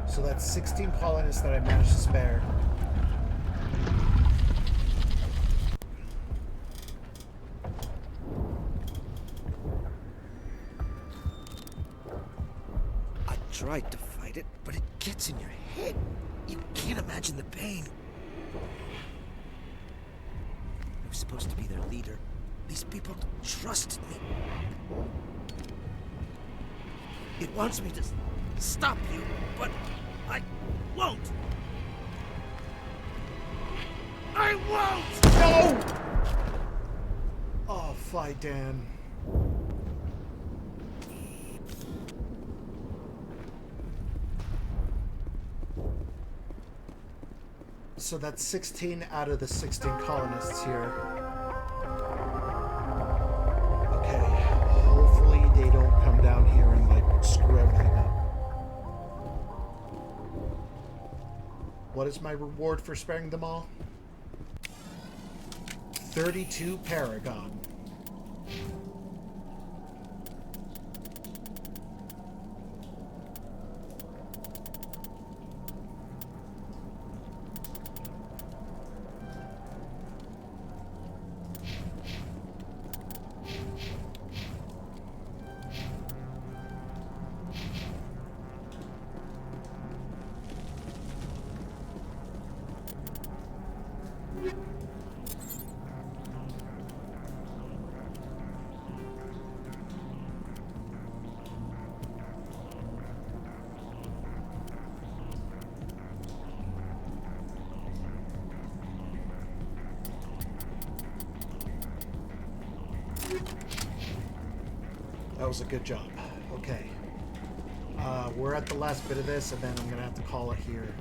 So that's 16 colonists that I managed to spare. I tried to fight it, but it gets in your head. You can't imagine the pain. I was supposed to be their leader. These people trusted me. It wants me to stop you, but I won't. I won't! No! Oh, Fly Dan. So that's 16 out of the 16 colonists here. Okay, hopefully come down here and, like, screw everything up. What is my reward for sparing them all? 32 Paragon. That was a good job. Okay. We're at the last bit of this, and then I'm gonna have to call it here.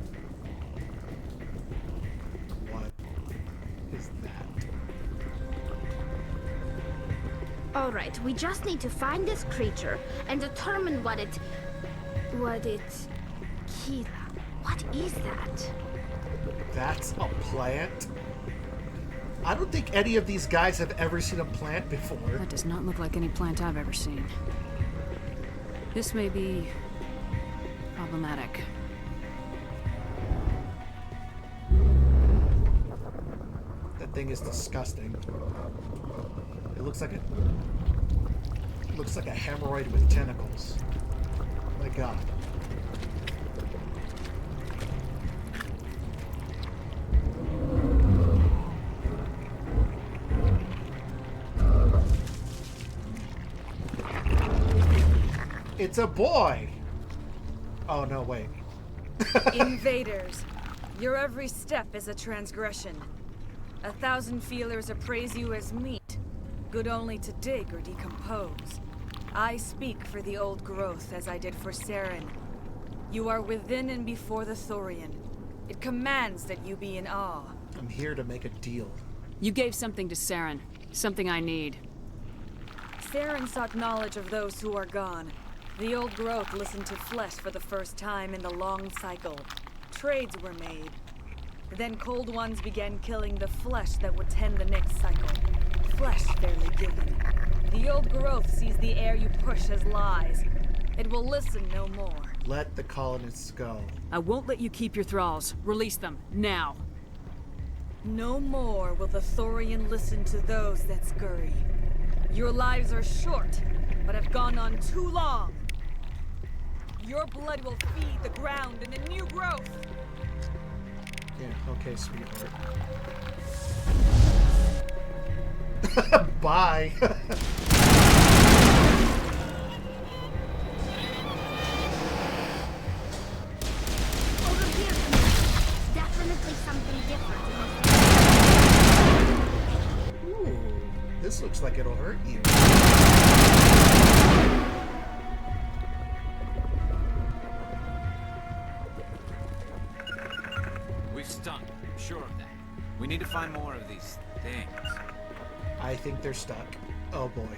What is that? Alright, we just need to find this creature and determine what it... Kira, what is that? That's a plant? I don't think any of these guys have ever seen a plant before. That does not look like any plant I've ever seen. This may be problematic. That thing is disgusting. It looks like a hemorrhoid with tentacles. My God. It's a boy! Oh, no, wait. Invaders, your every step is a transgression. 1,000 feelers appraise you as meat, good only to dig or decompose. I speak for the old growth as I did for Saren. You are within and before the Thorian. It commands that you be in awe. I'm here to make a deal. You gave something to Saren, something I need. Saren sought knowledge of those who are gone. The old growth listened to flesh for the first time in the long cycle. Trades were made. Then cold ones began killing the flesh that would tend the next cycle. Flesh fairly given. The old growth sees the air you push as lies. It will listen no more. Let the colonists go. I won't let you keep your thralls. Release them, now. No more will the Thorian listen to those that scurry. Your lives are short, but have gone on too long. Your blood will feed the ground in a new growth. Yeah, okay, sweetheart. Bye. Over here, definitely something different. Ooh, this looks like it'll hurt you. We've stunk, I'm sure of that. We need to find more of these things. I think they're stuck. Oh boy.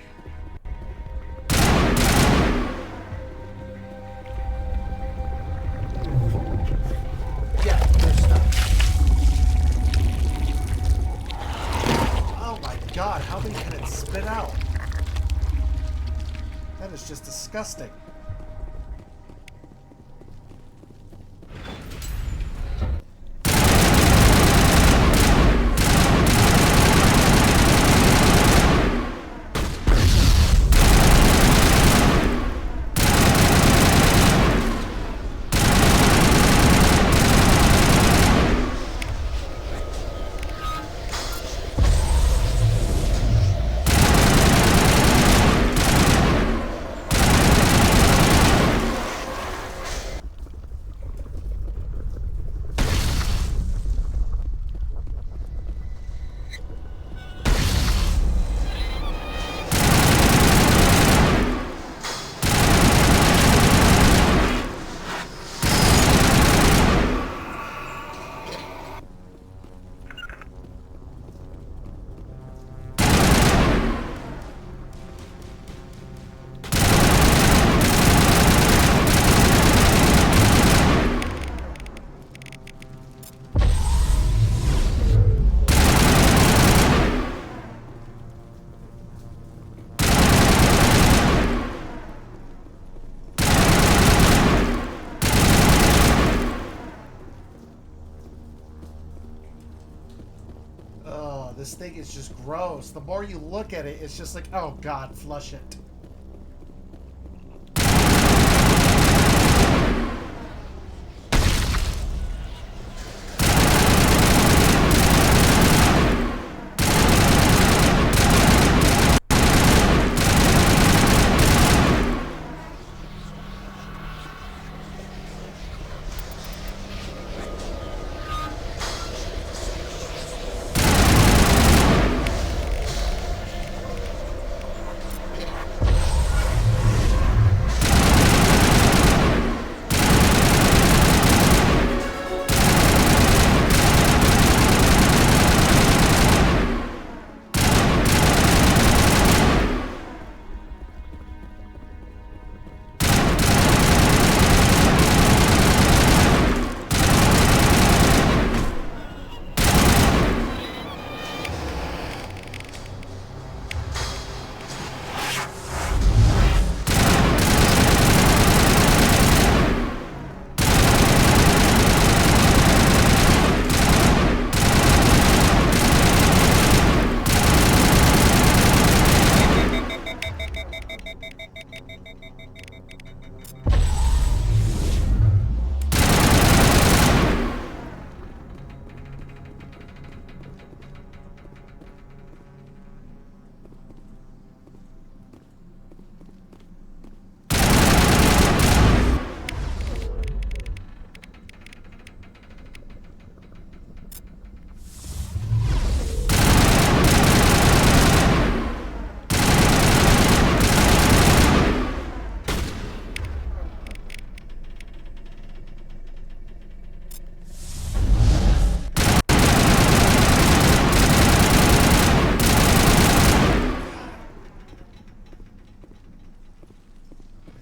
Yeah, they're stuck. Oh my God, how many can it spit out? That is just disgusting. this thing is just gross. The more you look at it, it's just like, oh god, flush it.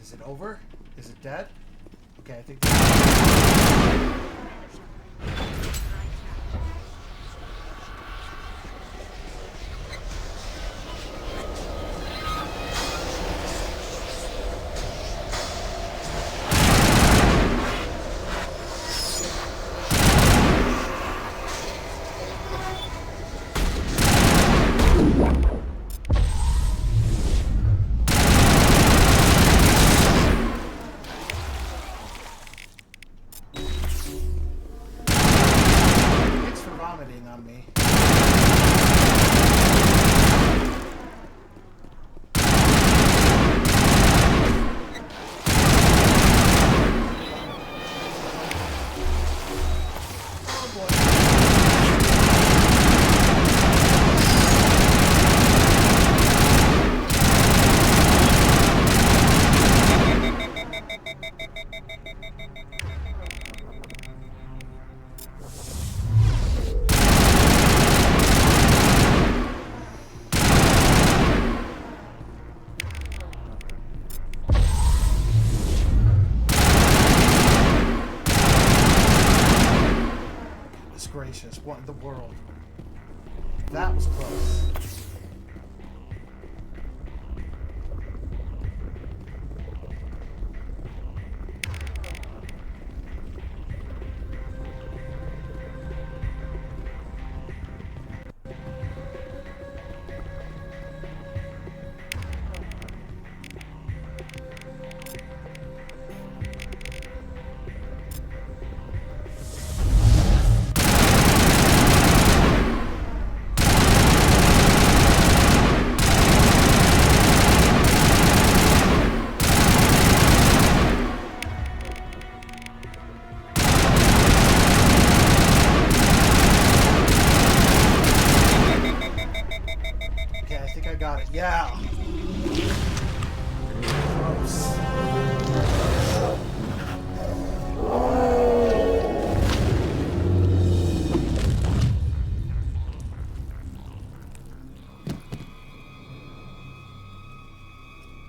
Is it over? Is it dead? Okay, I think. Thanks for vomiting on me. Goodness gracious, what in the world? That was close. Okay, I think I got it. Yeah. Gross.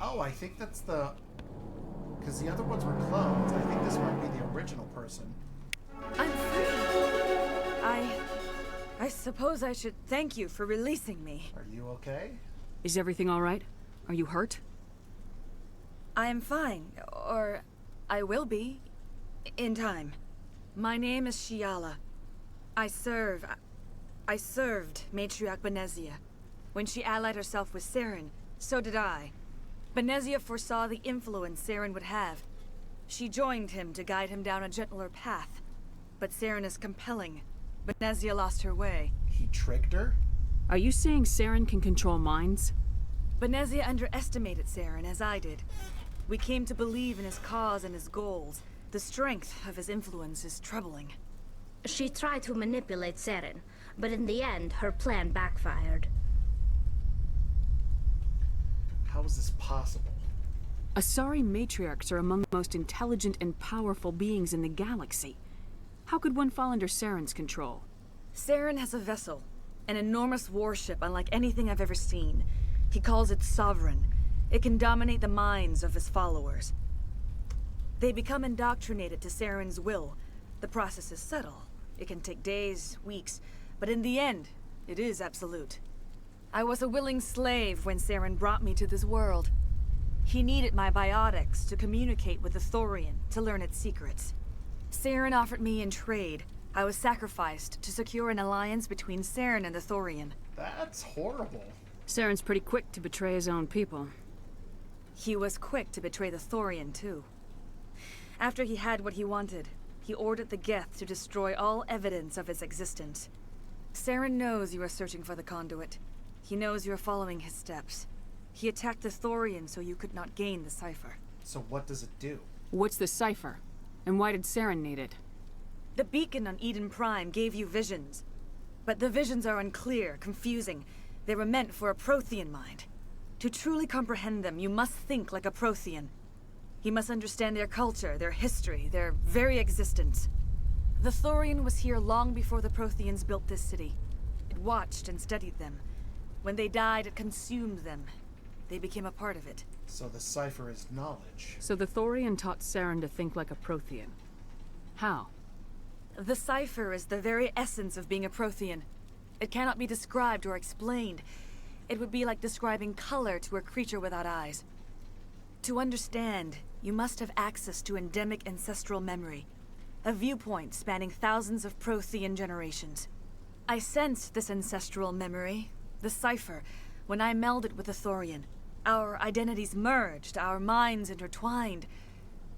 Oh, I think that's the... Because the other ones were clones. I think this might be the original person. I'm free. I suppose I should thank you for releasing me. Are you okay? Is everything all right? Are you hurt? I am fine, or I will be, in time. My name is Shiala. I serve I served Matriarch Benezia. When she allied herself with Saren, so did I. Benezia foresaw the influence Saren would have. She joined him to guide him down a gentler path. But Saren is compelling. Benezia lost her way. He tricked her? Are you saying Saren can control minds? Benezia underestimated Saren, as I did. We came to believe in his cause and his goals. The strength of his influence is troubling. She tried to manipulate Saren, but in the end, her plan backfired. How is this possible? Asari matriarchs are among the most intelligent and powerful beings in the galaxy. How could one fall under Saren's control? Saren has a vessel, an enormous warship unlike anything I've ever seen. He calls it Sovereign. It can dominate the minds of his followers. They become indoctrinated to Saren's will. The process is subtle. It can take days, weeks, but in the end, it is absolute. I was a willing slave when Saren brought me to this world. He needed my biotics to communicate with the Thorian, to learn its secrets. Saren offered me in trade. I was sacrificed to secure an alliance between Saren and the Thorian. That's horrible. Saren's pretty quick to betray his own people. He was quick to betray the Thorian, too. After he had what he wanted, he ordered the Geth to destroy all evidence of its existence. Saren knows you are searching for the conduit. He knows you are following his steps. He attacked the Thorian so you could not gain the cipher. So what does it do? What's the cipher? And why did Saren need it? The beacon on Eden Prime gave you visions. But the visions are unclear, confusing. They were meant for a Prothean mind. To truly comprehend them, you must think like a Prothean. You must understand their culture, their history, their very existence. The Thorian was here long before the Protheans built this city. It watched and studied them. When they died, it consumed them. They became a part of it. So the cipher is knowledge. So the Thorian taught Saren to think like a Prothean. How? The cipher is the very essence of being a Prothean. It cannot be described or explained. It would be like describing color to a creature without eyes. To understand, you must have access to endemic ancestral memory, a viewpoint spanning thousands of Prothean generations. I sensed this ancestral memory, the cipher, when I melded with the Thorian. Our identities merged, our minds intertwined.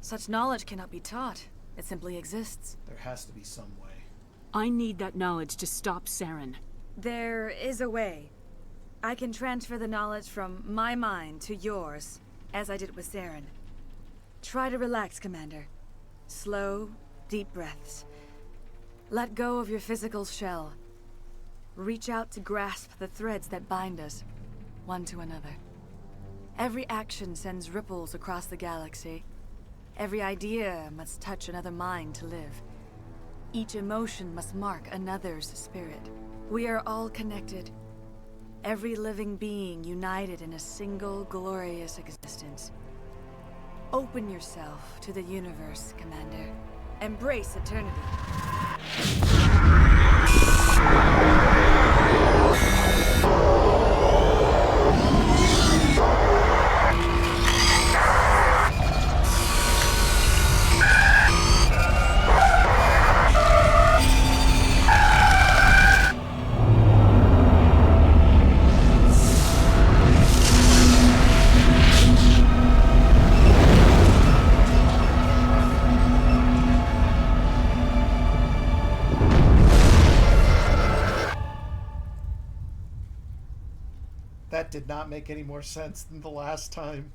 Such knowledge cannot be taught. It simply exists. There has to be some way. I need that knowledge to stop Saren. There is a way. I can transfer the knowledge from my mind to yours, as I did with Saren. Try to relax, Commander. Slow, deep breaths. Let go of your physical shell. Reach out to grasp the threads that bind us, one to another. Every action sends ripples across the galaxy. Every idea must touch another mind to live. Each emotion must mark another's spirit. We are all connected. Every living being united in a single glorious existence. Open yourself to the universe, Commander. Embrace eternity. That did not make any more sense than the last time.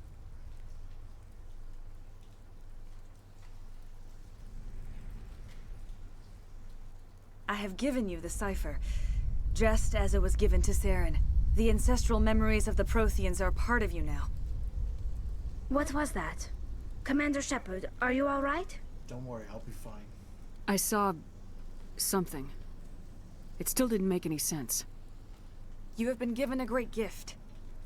I have given you the cipher, just as it was given to Saren. The ancestral memories of the Protheans are part of you now. What was that? Commander Shepard, are you all right? Don't worry, I'll be fine. I saw something. It still didn't make any sense. You have been given a great gift.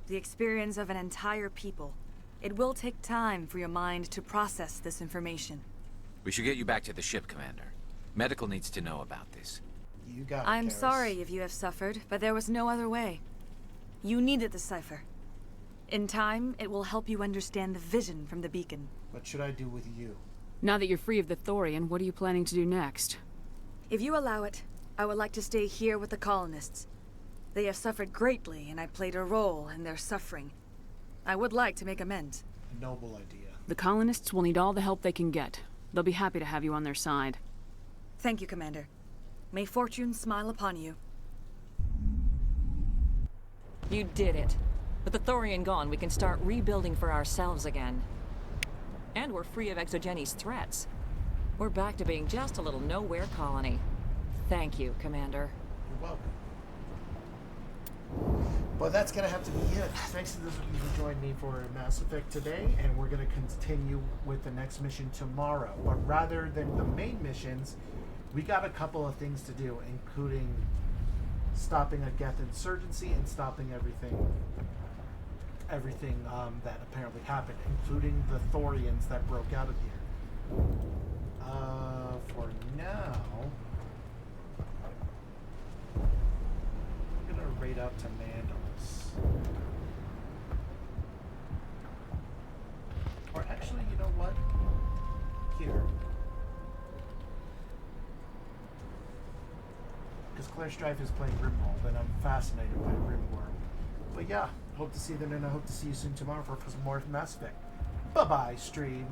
The experience of an entire people. It will take time for your mind to process this information. We should get you back to the ship, Commander. Medical needs to know about this. You got it, I'm Garrus. sorry if you have suffered, but there was no other way. You needed the cipher. In time, it will help you understand the vision from the beacon. What should I do with you? Now that you're free of the Thorian, what are you planning to do next? If you allow it, I would like to stay here with the colonists. They have suffered greatly, and I played a role in their suffering. I would like to make amends. Noble idea. The colonists will need all the help they can get. They'll be happy to have you on their side. Thank you, Commander. May fortune smile upon you. You did it. With the Thorian gone, we can start rebuilding for ourselves again. And we're free of Exogeni's threats. We're back to being just a little nowhere colony. Thank you, Commander. You're welcome. Well, that's going to have to be it. Thanks to those of you who joined me for Mass Effect today, and we're going to continue with the next mission tomorrow. But rather than the main missions, we got a couple of things to do, including stopping a Geth insurgency and stopping everything that apparently happened, including the Thorians that broke out of here. For now, I'm gonna raid out to Mandals. Or actually, you know what? Here. Because Claire Strife is playing Grimwald, and I'm fascinated by Grimworld. But yeah, hope to see you then, and I hope to see you soon tomorrow for some more Mass Effect. Bye-bye, stream.